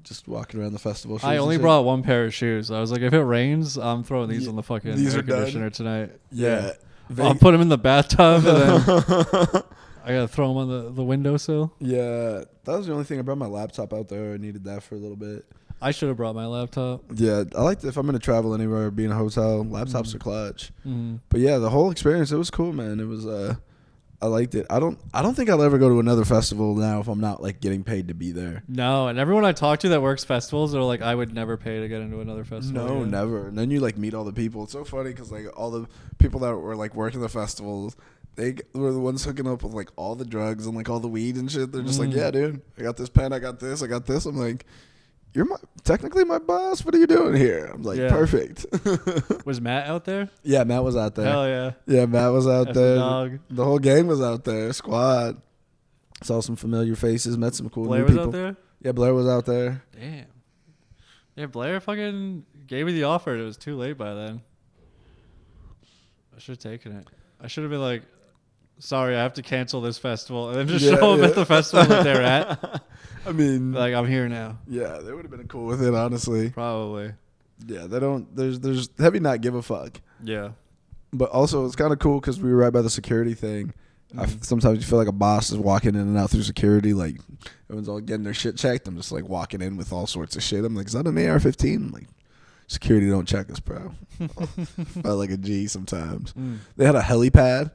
just walking around the festival. I only brought 1 pair of shoes. I was like, if it rains, I'm throwing these on the fucking air conditioner tonight. Yeah. I'll put them in the bathtub and then I gotta throw them on the windowsill. Yeah, that was the only thing. I brought my laptop out there. I needed that for a little bit. I should have brought my laptop. Yeah, I like if I'm gonna travel anywhere or be in a hotel, laptops are clutch. But yeah, the whole experience, it was cool, man. It was I liked it. I don't think I'll ever go to another festival now if I'm not like getting paid to be there. No, and everyone I talk to that works festivals are like, I would never pay to get into another festival. No, never. And then you like meet all the people. It's so funny because like all the people that were like working the festivals, they were the ones hooking up with like all the drugs and like all the weed and shit. They're just like, yeah, dude, I got this pen, I got this. I'm like, you're technically my boss. What are you doing here? I'm like, perfect. Was Matt out there? Yeah, Matt was out there. Hell yeah. Yeah, Matt was out That's there. a dog. The whole gang was out there. Squad. Saw some familiar faces. Met some cool Blair new people. was out there? Yeah, Blair was out there. Damn. Yeah, Blair fucking gave me the offer. It was too late by then. I should have taken it. I should have been like, sorry, I have to cancel this festival. And then just show them at the festival that they're at. I mean, like, I'm here now. Yeah, they would have been cool with it, honestly. Probably. Yeah, they don't. There's heavy not give a fuck. Yeah. But also, it's kind of cool because we were right by the security thing. Sometimes you feel like a boss is walking in and out through security. Like, everyone's all getting their shit checked. I'm just like walking in with all sorts of shit. I'm like, is that an AR-15? I'm like, security don't check us, bro. Felt like a G sometimes. They had a helipad.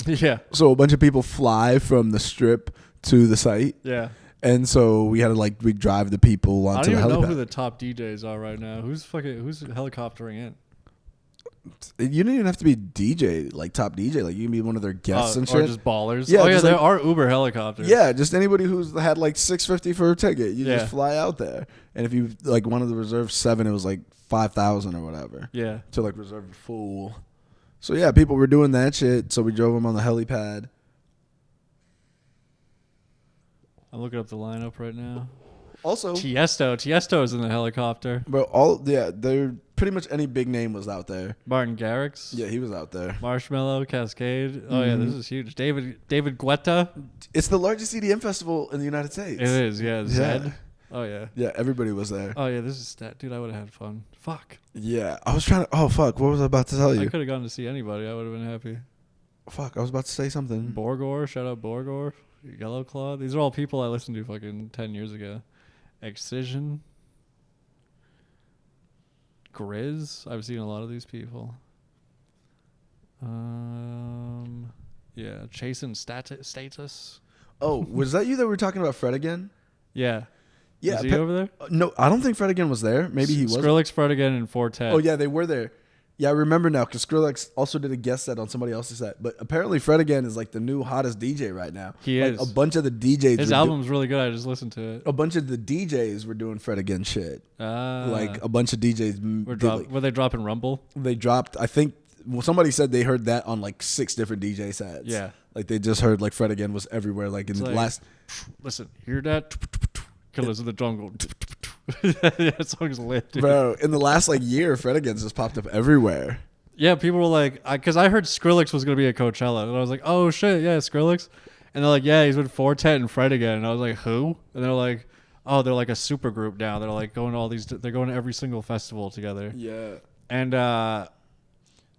Yeah. So a bunch of people fly from the strip to the site. Yeah. And so we had to we drive the people onto the helipad. I don't even know who the top DJs are right now. Who's helicoptering in? You don't even have to be DJ, like top DJ. Like you can be one of their guests and shit. Or just ballers. Yeah, oh yeah, there like, are Uber helicopters. Yeah, just anybody who's had like $650 for a ticket. You just fly out there, and if you like wanted to reserve 7, it was like 5,000 or whatever. Yeah. To like reserve a full. So yeah, people were doing that shit. So we drove them on the helipad. I'm looking up the lineup right now. Also, Tiesto is in the helicopter. But they're pretty much any big name was out there. Martin Garrix. Yeah, he was out there. Marshmello, Cascade. Oh yeah, this is huge. David Guetta. It's the largest EDM festival in the United States. It is, yeah. Zed. Oh yeah. Yeah, everybody was there. Oh yeah, this is dude. I would have had fun. Fuck. Yeah, I was trying to. Oh fuck, what was I about to tell you? I could have gone to see anybody. I would have been happy. Fuck, I was about to say something. Borgor, shout out Borgor. Yellow Claw. These are all people I listened to fucking 10 years ago. Excision. Grizz. I've seen a lot of these people. Yeah. Chasing Status. Oh, was that you that were talking about Fred again? Yeah. Yeah. Is he over there? No, I don't think Fred again was there. Maybe he was. Skrillex, Fred again, and Fortet. Oh yeah, they were there. Yeah, I remember now because Skrillex also did a guest set on somebody else's set. But apparently Fred again is like the new hottest DJ right now. He is. A bunch of the DJs. His album's really good. I just listened to it. A bunch of the DJs were doing Fred again shit. Like a bunch of DJs. Were they dropping Rumble? They dropped, I think, somebody said they heard that on like 6 different DJ sets. Yeah. Like they just heard like Fred again was everywhere. Like in the last. Listen, hear that? Killers of the Jungle. That song's lit, dude. Bro, in the last like year, Fred again's just popped up everywhere. Yeah, people were like, because I heard Skrillex was going to be at Coachella. And I was like, oh shit, yeah, Skrillex. And they're like, yeah, he's with Fortet and Fred again. And I was like, who? And they're like, oh, they're like a super group now. They're like going to all these, they're going to every single festival together. Yeah. And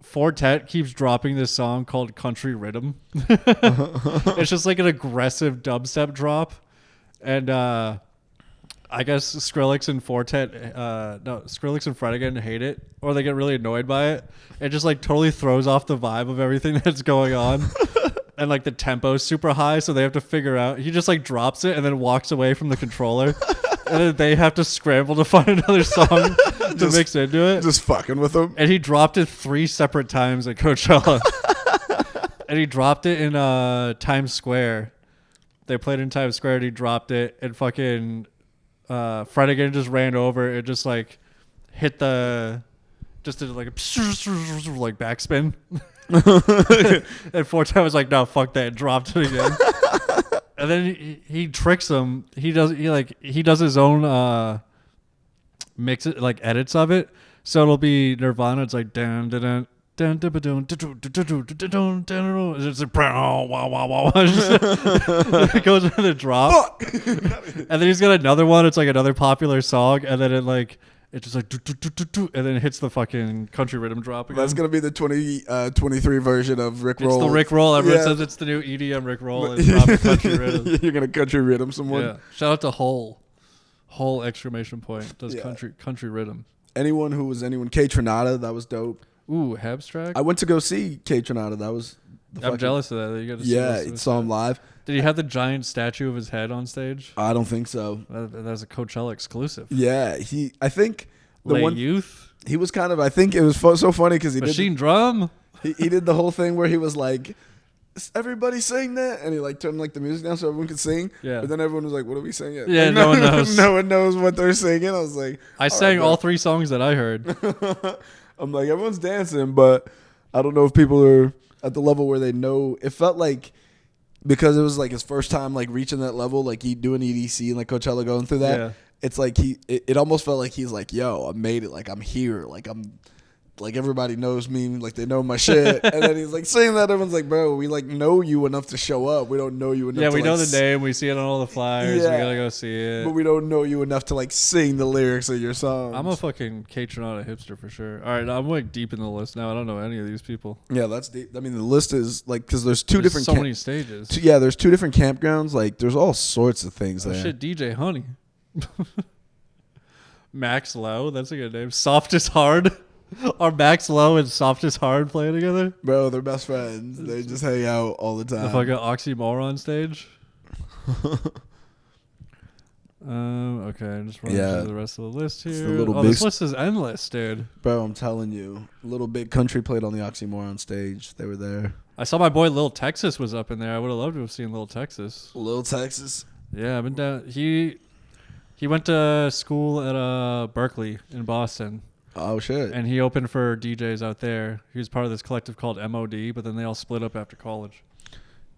Fortet keeps dropping this song called Country Riddim. It's just like an aggressive dubstep drop. And, I guess Skrillex and Skrillex and Fred again hate it, or they get really annoyed by it. It just like totally throws off the vibe of everything that's going on. And like the tempo is super high, so they have to figure out. He just like drops it and then walks away from the controller. And then they have to scramble to find another song to mix into it. Just fucking with them. And he dropped it 3 separate times at Coachella. And he dropped it in Times Square. They played in Times Square and he dropped it and fucking... Fred again just ran over and just like hit just did like a like backspin. And Fortet was like, no, fuck that, and dropped it again. And then he tricks him. He does his own mix it, like edits of it. So it'll be Nirvana. It's like dun dun dun. It's like wow wow wow. It goes into the drop, and then he's got another one. It's like another popular song, and then it's just like and then it hits the fucking country rhythm drop again. That's gonna be the 2023 version of Rick Roll. It's the Rick Roll. Everyone says it's the new EDM Rick Roll. And dropping country rhythm. You're gonna country rhythm someone. Yeah. Shout out to Whole exclamation point. Does country rhythm. Anyone K Tronada, that was dope. Ooh, Habstrack. I went to go see K Tronada. That was. I'm jealous of that. You got to see. Yeah, saw him live. Did he have the giant statue of his head on stage? I don't think so. That's a Coachella exclusive. Yeah, I think Youth. He was kind of. I think it was so funny because he Machine Drum. He did the whole thing where he was like, everybody sing that, and he like turned like the music down so everyone could sing. Yeah. But then everyone was like, "What are we singing?" Yeah, like, no one knows. No one knows what they're singing. I was like, I sang all 3 songs that I heard. I'm like, everyone's dancing, but I don't know if people are at the level where they know. It felt like because it was like his first time like reaching that level, like he doing EDC and like Coachella going through that. Yeah. It's like it almost felt like he's like, yo, I made it. Like I'm here. Like I'm. Like everybody knows me, like they know my shit, and then he's like saying that. Everyone's like, "Bro, we like know you enough to show up. We don't know you enough." Yeah, to, we like, know the name. We see it on all the flyers. Yeah, we gotta go see it. But we don't know you enough to like sing the lyrics of your song. I'm a fucking K Tronada hipster for sure. All right, I'm like deep in the list now. I don't know any of these people. Yeah, that's deep. I mean, the list is like because there's different. So many stages. There's 2 different campgrounds. Like there's all sorts of things there. Shit, DJ Honey, Max Low. That's a good name. Soft is Hard. Are Max Low and Soft is Hard playing together? Bro, they're best friends. They just hang out all the time. The fucking oxymoron stage. Okay, just running through the rest of the list here. This list is endless, dude. Bro, I'm telling you. Little Big Country played on the Oxymoron stage. They were there. I saw my boy Lil Texas was up in there. I would have loved to have seen Lil Texas. Lil Texas? Yeah, I've been down. He went to school at Berkeley in Boston. Oh, shit. And he opened for DJs out there. He was part of this collective called MOD, but then they all split up after college.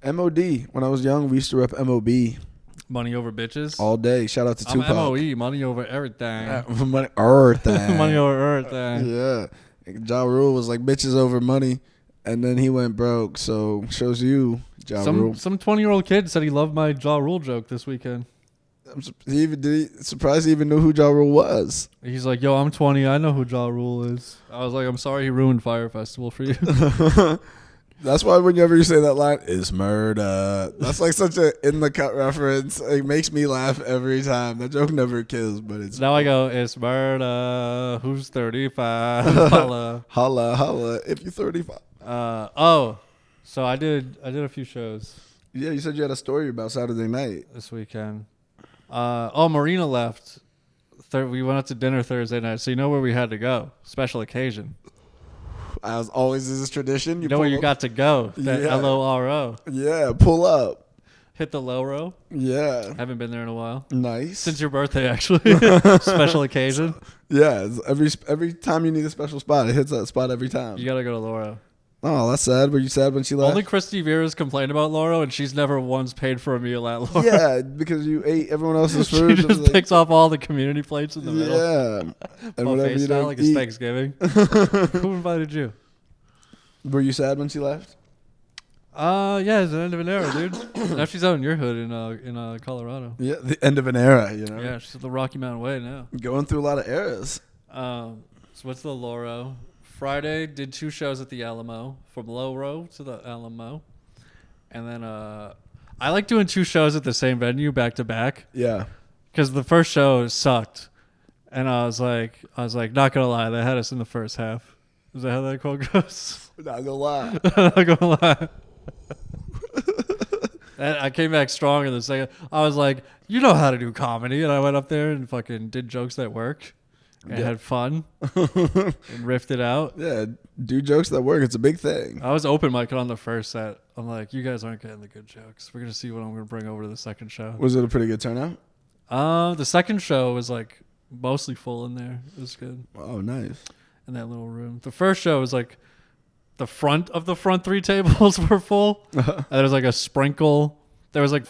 MOD. When I was young, we used to rep MOB. Money over bitches. All day. Shout out to Tupac. I'm MOE. Money over everything. Money everything. Money over everything. Yeah. Ja Rule was like bitches over money, and then he went broke. So shows you, Ja Rule. Some 20-year-old kid said he loved my Ja Rule joke this weekend. Surprised he even knew who Ja Rule was. He's like, yo, I'm 20. I know who Ja Rule is. I was like, I'm sorry he ruined Fire Festival for you. That's why whenever you say that line, it's murder. That's like such a in the cut reference. It makes me laugh every time. That joke never kills, but it's now I go, it's murder. Who's 35? Holla. Holla, holla. If you're 35. So I did a few shows. Yeah, you said you had a story about Saturday night this weekend. Marina left. We went out to dinner Thursday night, so you know where we had to go. Special occasion. As always is this tradition. You know where you got to go. That LORO. Yeah, pull up. Hit the low row. Yeah. Haven't been there in a while. Nice. Since your birthday, actually. Special occasion. Yeah, every time you need a special spot, it hits that spot every time. You got to go to Lauro. Oh, that's sad. Were you sad when she left? Only Christy Vera's complained about Lauro, and she's never once paid for a meal at Lauro. Yeah, because you ate everyone else's food. She just picks off all the community plates in the middle. Yeah. And whatever you don't like eat. It's Thanksgiving. Who invited you? Were you sad when she left? Yeah, it's the end of an era, dude. Now she's out in your hood in Colorado. Yeah, the end of an era, you know. Yeah, she's at the Rocky Mountain Way now. Going through a lot of eras. So what's the Lauro? Friday did 2 shows at the Alamo, from Lauro to the Alamo, and then I like doing 2 shows at the same venue back to back. Yeah, because the first show sucked, and I was like, not gonna lie, they had us in the first half. Is that how that quote goes? Not gonna lie. Not gonna lie. And I came back strong in the second. I was like, you know how to do comedy, and I went up there and fucking did jokes that worked. And had fun and riffed it out. Yeah, do jokes that work. It's a big thing. I was open mic on the first set. I'm like, you guys aren't getting the good jokes. We're going to see what I'm going to bring over to the second show. Was it a pretty good turnout? The second show was like mostly full in there. It was good. Oh, nice. In that little room. The first show was like the front 3 tables were full. And there was like a sprinkle. There was like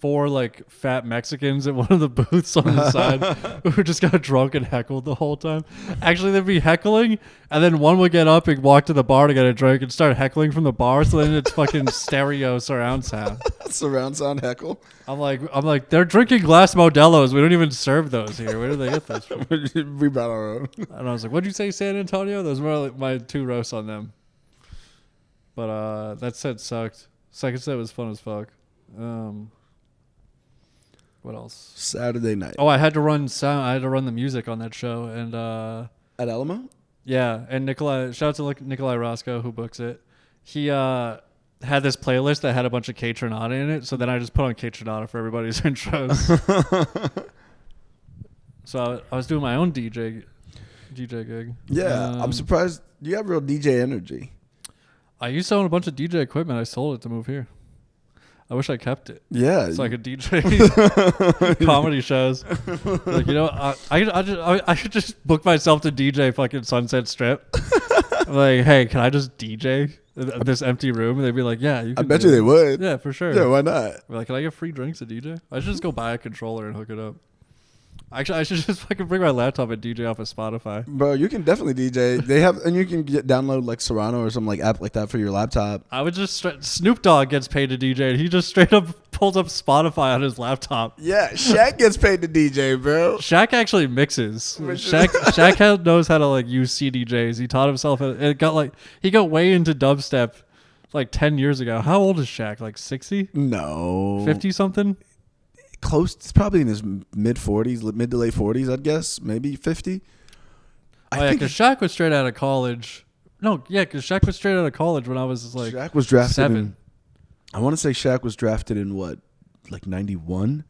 4 like fat Mexicans at one of the booths on the side who just got drunk and heckled the whole time. Actually, they'd be heckling, and then one would get up and walk to the bar to get a drink and start heckling from the bar. So then it's fucking stereo surround sound. Surround sound heckle. I'm like, they're drinking glass Modelo's. We don't even serve those here. Where do they get this from? We brought our own. And I was like, what'd you say, San Antonio? Those were like my 2 roasts on them. But that set sucked. Second set was fun as fuck. What else? Saturday night. Oh, I had to run sound. I had to run the music on that show, and at Alamo. Yeah, and Nikolai. Shout out to Nikolai Roscoe who books it. He had this playlist that had a bunch of K Tronada in it, so then I just put on K Tronada for everybody's intros. So I was doing my own DJ gig. Yeah, I'm surprised you have real DJ energy. I used to own a bunch of DJ equipment. I sold it to move here. I wish I kept it. Yeah, so I could DJ comedy shows. Like, you know, I should just book myself to DJ fucking Sunset Strip. I'm like, hey, can I just DJ this empty room? And they'd be like, yeah, you can. I bet you they would. Yeah, for sure. Yeah, why not? We're like, can I get free drinks to DJ? I should just go buy a controller and hook it up. Actually, I should just fucking bring my laptop and DJ off of Spotify. Bro, you can definitely DJ. They have, and you can download like Serrano or some like app like that for your laptop. I would just Snoop Dogg gets paid to DJ, and he just straight up pulls up Spotify on his laptop. Yeah, Shaq gets paid to DJ, bro. Shaq actually mixes. Shaq knows how to like use CDJs. He taught himself. He got way into dubstep like 10 years ago. How old is Shaq? Like 60? No, 50 something. Close. It's probably in his mid to late 40s, I'd guess. Maybe 50. Oh, yeah, because Shaq was straight out of college. No, yeah, because Shaq was straight out of college when I was like Shaq was drafted 7. I want to say Shaq was drafted in what, like 91?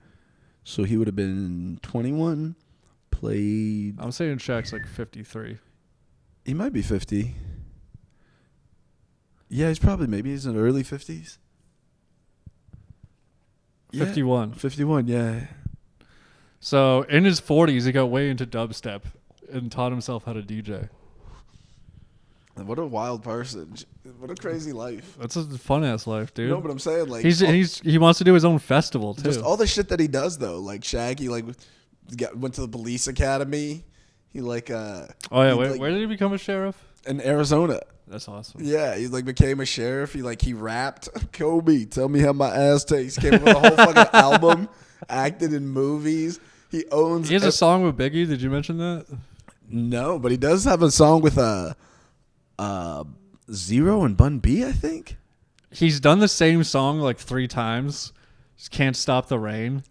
So he would have been 21. Played. I'm saying Shaq's like 53. He might be 50. Yeah, he's probably he's in the early 50s. 51. Yeah, 51, yeah. So in his 40s, he got way into dubstep and taught himself how to DJ. What a wild person. What a crazy life. That's a fun ass life, dude. No, but I'm saying like he wants to do his own festival too. Just all the shit that he does though. Like Shaq, he went to the police academy. He where did he become a sheriff? In Arizona. That's awesome. Yeah, he became a sheriff. He rapped. Kobe, tell me how my ass tastes. Came up with a whole fucking album. Acted in movies. He has a song with Biggie. Did you mention that? No, but he does have a song with Zero and Bun B, I think. He's done the same song like 3 times. Just Can't Stop the Rain.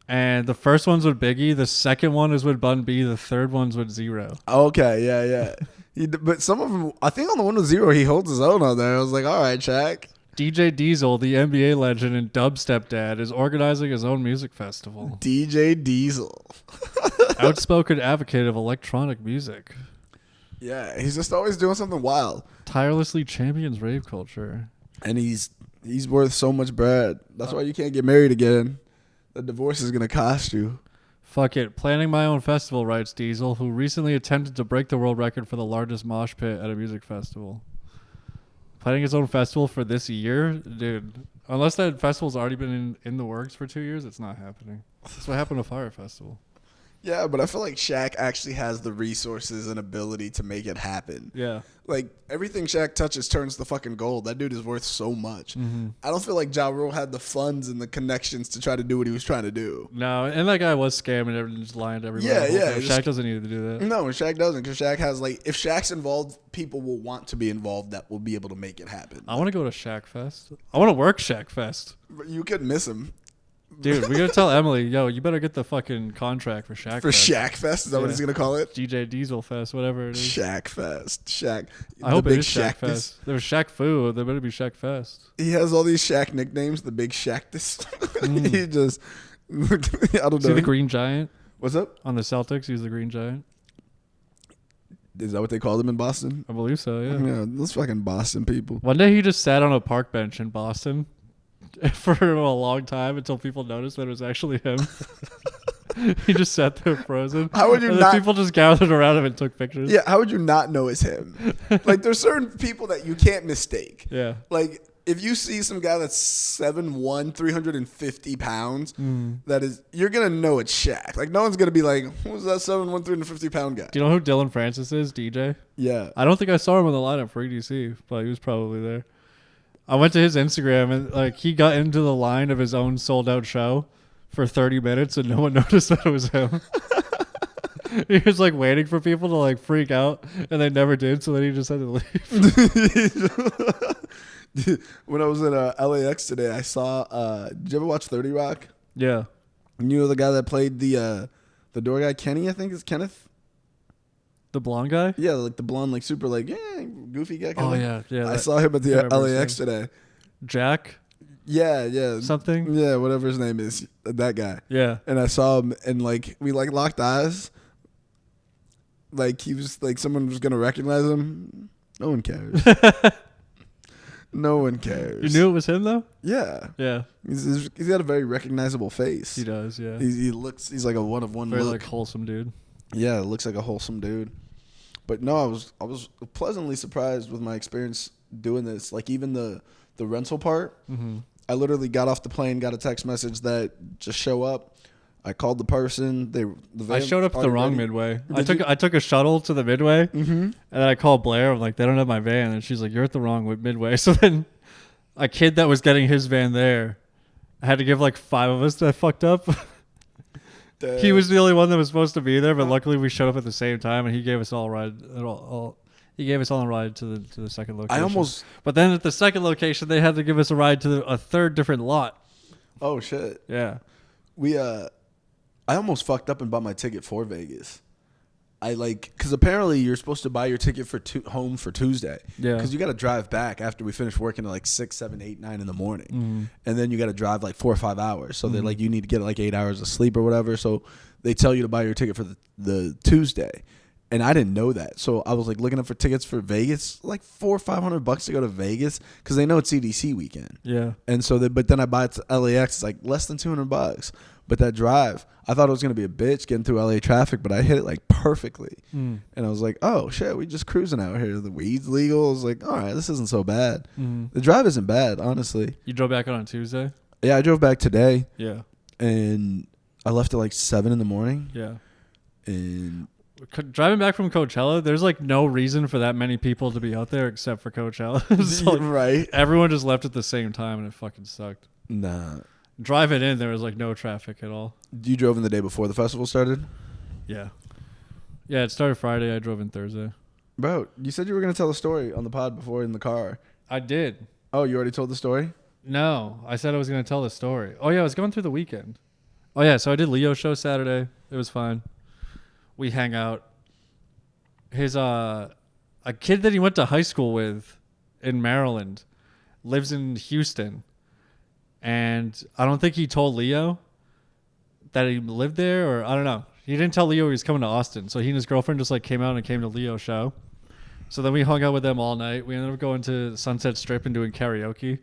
And the first one's with Biggie. The second one is with Bun B. The third one's with Zero. Okay, yeah. But some of them, I think on the one with Zero, he holds his own on there. I was like, all right, Shaq. DJ Diesel, the NBA legend and dubstep dad, is organizing his own music festival. DJ Diesel. Outspoken advocate of electronic music. Yeah, he's just always doing something wild. Tirelessly champions rave culture. And he's worth so much bread. That's why you can't get married again. The divorce is going to cost you. Fuck it. Planning my own festival, writes Diesel, who recently attempted to break the world record for the largest mosh pit at a music festival. Planning his own festival for this year? Dude, unless that festival's already been in the works for 2 years, it's not happening. That's what happened to Fire Festival. Yeah, but I feel like Shaq actually has the resources and ability to make it happen. Yeah. Like, everything Shaq touches turns to fucking gold. That dude is worth so much. Mm-hmm. I don't feel like Ja Rule had the funds and the connections to try to do what he was trying to do. No, and that guy was scamming and just lying to everybody. Yeah. Shaq doesn't need to do that. No, Shaq doesn't, because Shaq has, if Shaq's involved, people will want to be involved that will be able to make it happen. I want to go to Shaq Fest. I want to work Shaq Fest. But you could miss him. Dude, we gotta tell Emily, yo, you better get the fucking contract for Shaq Fest. For Shaq Fest? Is that what he's gonna call it? DJ Diesel Fest, whatever it is. Shaq Fest. Shaq. I hope it is Shaq Fest. There was Shaq Fu. There better be Shaq Fest. He has all these Shaq nicknames. The Big Shaqtus. He just, I don't know. See the Green Giant? What's up? On the Celtics, he's the Green Giant. Is that what they called him in Boston? I believe so, yeah. Yeah, those fucking Boston people. One day he just sat on a park bench in Boston for a long time until people noticed that it was actually him. He just sat there frozen. How would you and not? People just gathered around him and took pictures. Yeah, how would you not know it's him? There's certain people that you can't mistake. Yeah. If you see some guy that's 7'1", 350 pounds, you're gonna know it's Shaq. No one's gonna be like, who's that 7'1", 350 pound guy? Do you know who Dylan Francis is? DJ. Yeah. I don't think I saw him on the lineup for EDC, but he was probably there. I went to his Instagram and he got into the line of his own sold out show for 30 minutes and no one noticed that it was him. He was waiting for people to freak out and they never did, so then he just had to leave. When I was in LAX today, I saw did you ever watch 30 Rock? Yeah. You know the guy that played the door guy, Kenny, I think is Kenneth? The blonde guy? Yeah, the blonde, super goofy guy. Yeah. I saw him at the LAX today. Jack? Yeah. Something? Yeah, whatever his name is. That guy. Yeah. And I saw him and we locked eyes. He was someone was going to recognize him. No one cares. No one cares. You knew it was him though? Yeah. Yeah. He's got a very recognizable face. He does, yeah. He's like a one of one very look. Wholesome dude. Yeah, looks like a wholesome dude. But no, I was pleasantly surprised with my experience doing this. Even the rental part, I literally got off the plane, got a text message that just show up. I called the person. I showed up at the wrong Midway. I took a shuttle to the Midway, and then I called Blair. I'm like, they don't have my van, and she's like, you're at the wrong Midway. So then, a kid that was getting his van there, I had to give 5 of us that fucked up. He was the only one that was supposed to be there, but luckily we showed up at the same time, and he gave us all a ride. He gave us all a ride to the second location. But then at the second location, they had to give us a ride to a third different lot. Oh shit! Yeah, I almost fucked up and bought my ticket for Vegas. because apparently you're supposed to buy your ticket for home for Tuesday. Yeah. Because you got to drive back after we finish working at like 6, 7, 8, 9 in the morning. And then you got to drive like 4 or 5 hours. So they're like, you need to get like 8 hours of sleep or whatever. So they tell you to buy your ticket for the Tuesday. And I didn't know that. So I was like looking up for tickets for Vegas, like $400 or $500 to go to Vegas because they know it's CDC weekend. Yeah. And so, but then I buy it to LAX. It's like less than $200. But that drive, I thought it was going to be a bitch getting through LA traffic, but I hit it like perfectly. And I was like, oh shit, we just cruising out here. The weed's legal. I was like, all right, this isn't so bad. The drive isn't bad, honestly. You drove back on Tuesday? Yeah, I drove back today. Yeah. And I left at like 7 in the morning. Yeah. And driving back from Coachella, there's like no reason for that many people to be out there except for Coachella. So like, right. Everyone just left at the same time and it fucking sucked. Nah. Driving in, there was like no traffic at all. You drove in the day before the festival started? Yeah. Yeah, it started Friday. I drove in Thursday. Bro, you said you were going to tell the story on the pod before in the car. I did. Oh, you already told the story? No, I said I was going to tell the story. Oh, yeah, I was going through the weekend. Oh, yeah, so I did Leo's show Saturday. It was fine. We hang out. His a kid that he went to high school with in Maryland lives in Houston. And I don't think he told Leo that he lived there, or I don't know. He didn't tell Leo he was coming to Austin. So he and his girlfriend just like came out and came to Leo's show. So then we hung out with them all night. We ended up going to Sunset Strip and doing karaoke.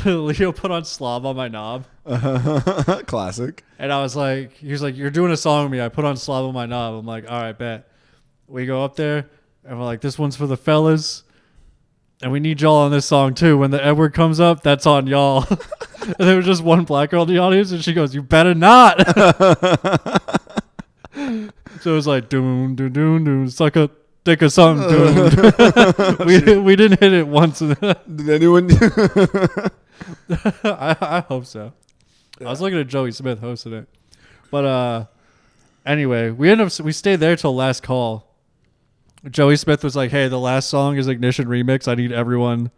Leo put on Slob on My Knob. Classic. And I was like, he was like, you're doing a song with me. I put on Slob on My Knob. I'm like, all right, bet. We go up there and we're like, this one's for the fellas. And we need y'all on this song too. When the Edward comes up, that's on y'all. And there was just one black girl in the audience and she goes, you better not. So it was like, doom, doom, doom, doom, suck a dick or something. Doom. we didn't hit it once. Did anyone? I hope so. Yeah. I was looking at Joey Smith hosting it. But anyway, we stayed there till last call. Joey Smith was like, hey, the last song is Ignition Remix. I need everyone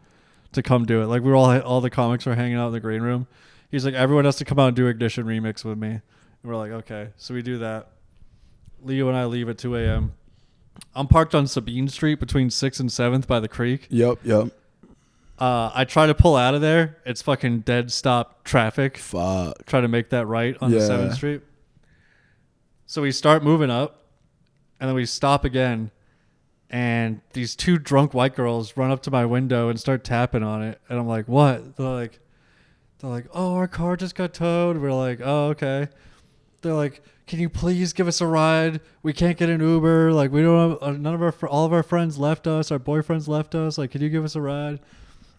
to come do it. Like, we were all the comics were hanging out in the green room. He's like, everyone has to come out and do Ignition Remix with me. And we're like, okay. So we do that. Leo and I leave at 2 a.m. I'm parked on Sabine Street between 6th and 7th by the creek. Yep. I try to pull out of there. It's fucking dead stop traffic. Fuck. Try to make that right on the 7th Street. So we start moving up, and then we stop again. And these two drunk white girls run up to my window and start tapping on it. And I'm like, what? They're like, oh, our car just got towed. We're like, oh, okay. They're like, can you please give us a ride? We can't get an Uber. Like, we don't have, all of our friends left us. Our boyfriends left us. Like, can you give us a ride?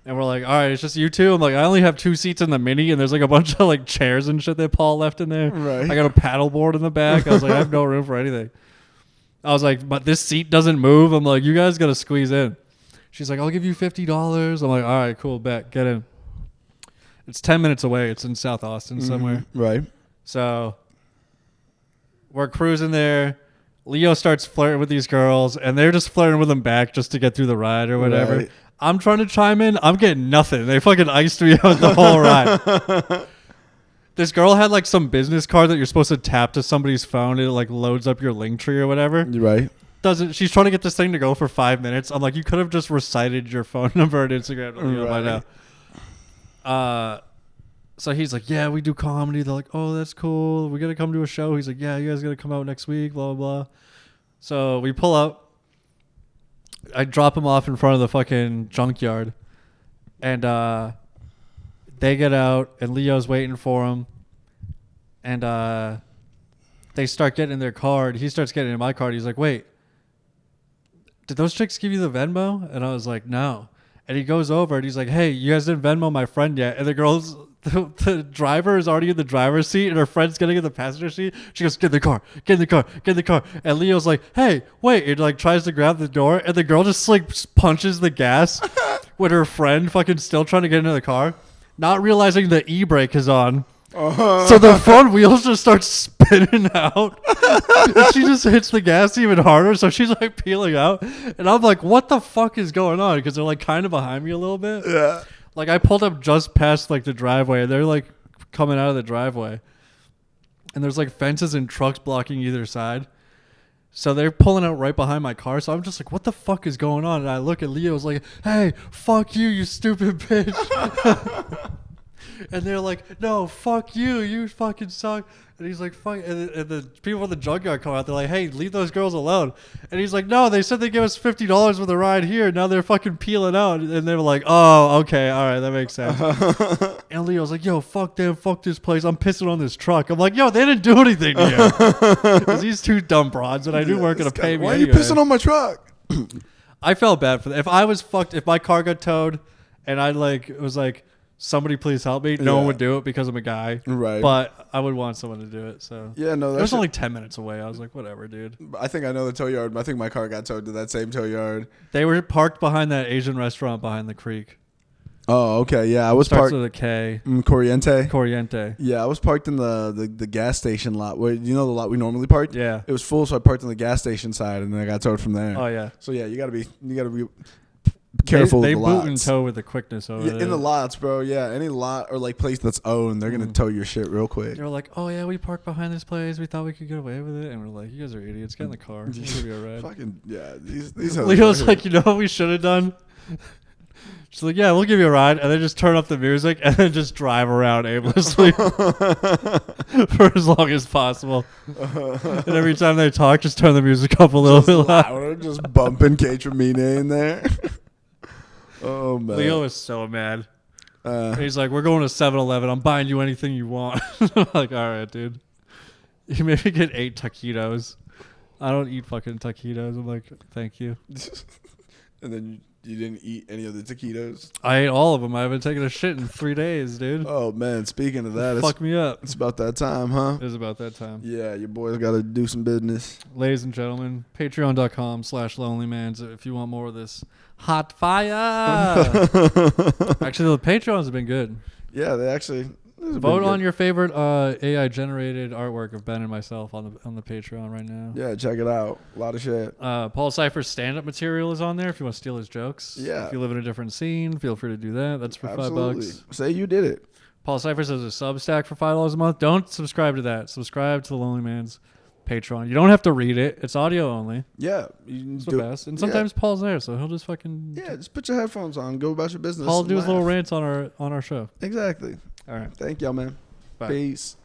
And we're like, all right, it's just you two. I'm like, I only have 2 seats in the Mini, and there's like a bunch of like chairs and shit that Paul left in there. Right. I got a paddle board in the back. I was like, I have no room for anything. I was like, but this seat doesn't move. I'm like, you guys got to squeeze in. She's like, I'll give you $50. I'm like, all right, cool, bet, get in. It's 10 minutes away. It's in South Austin somewhere. Right. So we're cruising there. Leo starts flirting with these girls, and they're just flirting with him back just to get through the ride or whatever. Right. I'm trying to chime in. I'm getting nothing. They fucking iced me out the whole ride. This girl had like some business card that you're supposed to tap to somebody's phone. It like loads up your link tree or whatever. Right. She's trying to get this thing to go for 5 minutes. I'm like, you could have just recited your phone number and Instagram by now. So he's like, yeah, we do comedy. They're like, oh, that's cool. We got to come to a show. He's like, yeah, you guys got to come out next week, blah, blah, blah. So we pull up. I drop him off in front of the fucking junkyard. And they get out, and Leo's waiting for him. And they start getting in their card. He starts getting in my card. He's like, wait, did those chicks give you the Venmo? And I was like, no. And he goes over, and he's like, hey, you guys didn't Venmo my friend yet. And the girl's... The driver is already in the driver's seat, and her friend's getting in the passenger seat. She goes, get in the car, get in the car, get in the car. And Leo's like, hey, wait. And like tries to grab the door, and the girl just like punches the gas with her friend fucking still trying to get into the car, not realizing the e-brake is on. So the front wheels just start spinning out. And she just hits the gas even harder. So she's like peeling out. And I'm like, what the fuck is going on? Because they're like kind of behind me a little bit. Yeah. Like, I pulled up just past, like, the driveway. And they're, like, coming out of the driveway. And there's, like, fences and trucks blocking either side. So they're pulling out right behind my car. So I'm just like, what the fuck is going on? And I look at Leo's like, hey, fuck you, you stupid bitch. And they're like, no, fuck you, you fucking suck. And he's like, fuck. And the people in the junkyard come out. They're like, hey, leave those girls alone. And he's like, no, they said they give us $50 for the ride here. Now they're fucking peeling out. And they were like, oh, okay, all right, that makes sense. And Leo's like, yo, fuck them, fuck this place. I'm pissing on this truck. I'm like, yo, they didn't do anything to you. Because these two dumb broads, and I knew weren't going to pay me. Why are anyway. you pissing on my truck? I felt bad for that. If I was fucked, if my car got towed, and I was like, somebody please help me. No one would do it because I'm a guy. Right. But I would want someone to do it. So yeah, no, it was only 10 minutes away. I was like, whatever, dude. I think I know the tow yard. I think my car got towed to that same tow yard. They were parked behind that Asian restaurant behind the creek. Oh, okay. Yeah, I was Starts parked with a K. Corriente. Yeah, I was parked in the gas station lot. Where you know the lot we normally parked? Yeah. It was full, so I parked on the gas station side, and then I got towed from there. Oh yeah. So yeah, you gotta be careful. They with the boot lots. and tow with the quickness over there. In the lots, bro. Yeah, any lot or like place that's owned, they're gonna tow your shit real quick. They were like, "Oh yeah, we parked behind this place. We thought we could get away with it," and we're like, "You guys are idiots. Get in the car. We'll give you a ride." Fucking yeah. These Leo's like, "You know what we should have done?" She's like, "Yeah, we'll give you a ride," and then just turn up the music and then just drive around aimlessly for as long as possible. And every time they talk, just turn the music up a little bit louder. Just bumping Kate Tremina in there. Oh man, Leo is so mad. He's like, "We're going to 7-Eleven. I'm buying you anything you want." I'm like, all right, dude. You maybe get 8 taquitos. I don't eat fucking taquitos. I'm like, thank you. And then you didn't eat any of the taquitos? I ate all of them. I haven't taken a shit in 3 days, dude. Oh man, speaking of that, fuck me up. It's about that time, huh? It is about that time. Yeah, your boys got to do some business. Ladies and gentlemen, patreon.com/LonelyMans if you want more of this hot fire. Actually, the Patreons have been good. Yeah, they actually vote on your favorite AI generated artwork of Ben and myself on the Patreon right now. Yeah, check it out. A lot of shit. Paul Cypher's stand-up material is on there if you want to steal his jokes. Yeah. If you live in a different scene, feel free to do that. That's for $5. Say you did it. Paul Cyphers has a Substack for $5 a month. Don't subscribe to that. Subscribe to the Lonely Man's Patreon. You don't have to read it. It's audio only. Yeah. You it's the best. And sometimes Paul's there, so he'll just fucking... Yeah, just put your headphones on. Go about your business. Paul do his little rants on our show. Exactly. All right. Thank y'all, man. Bye. Peace.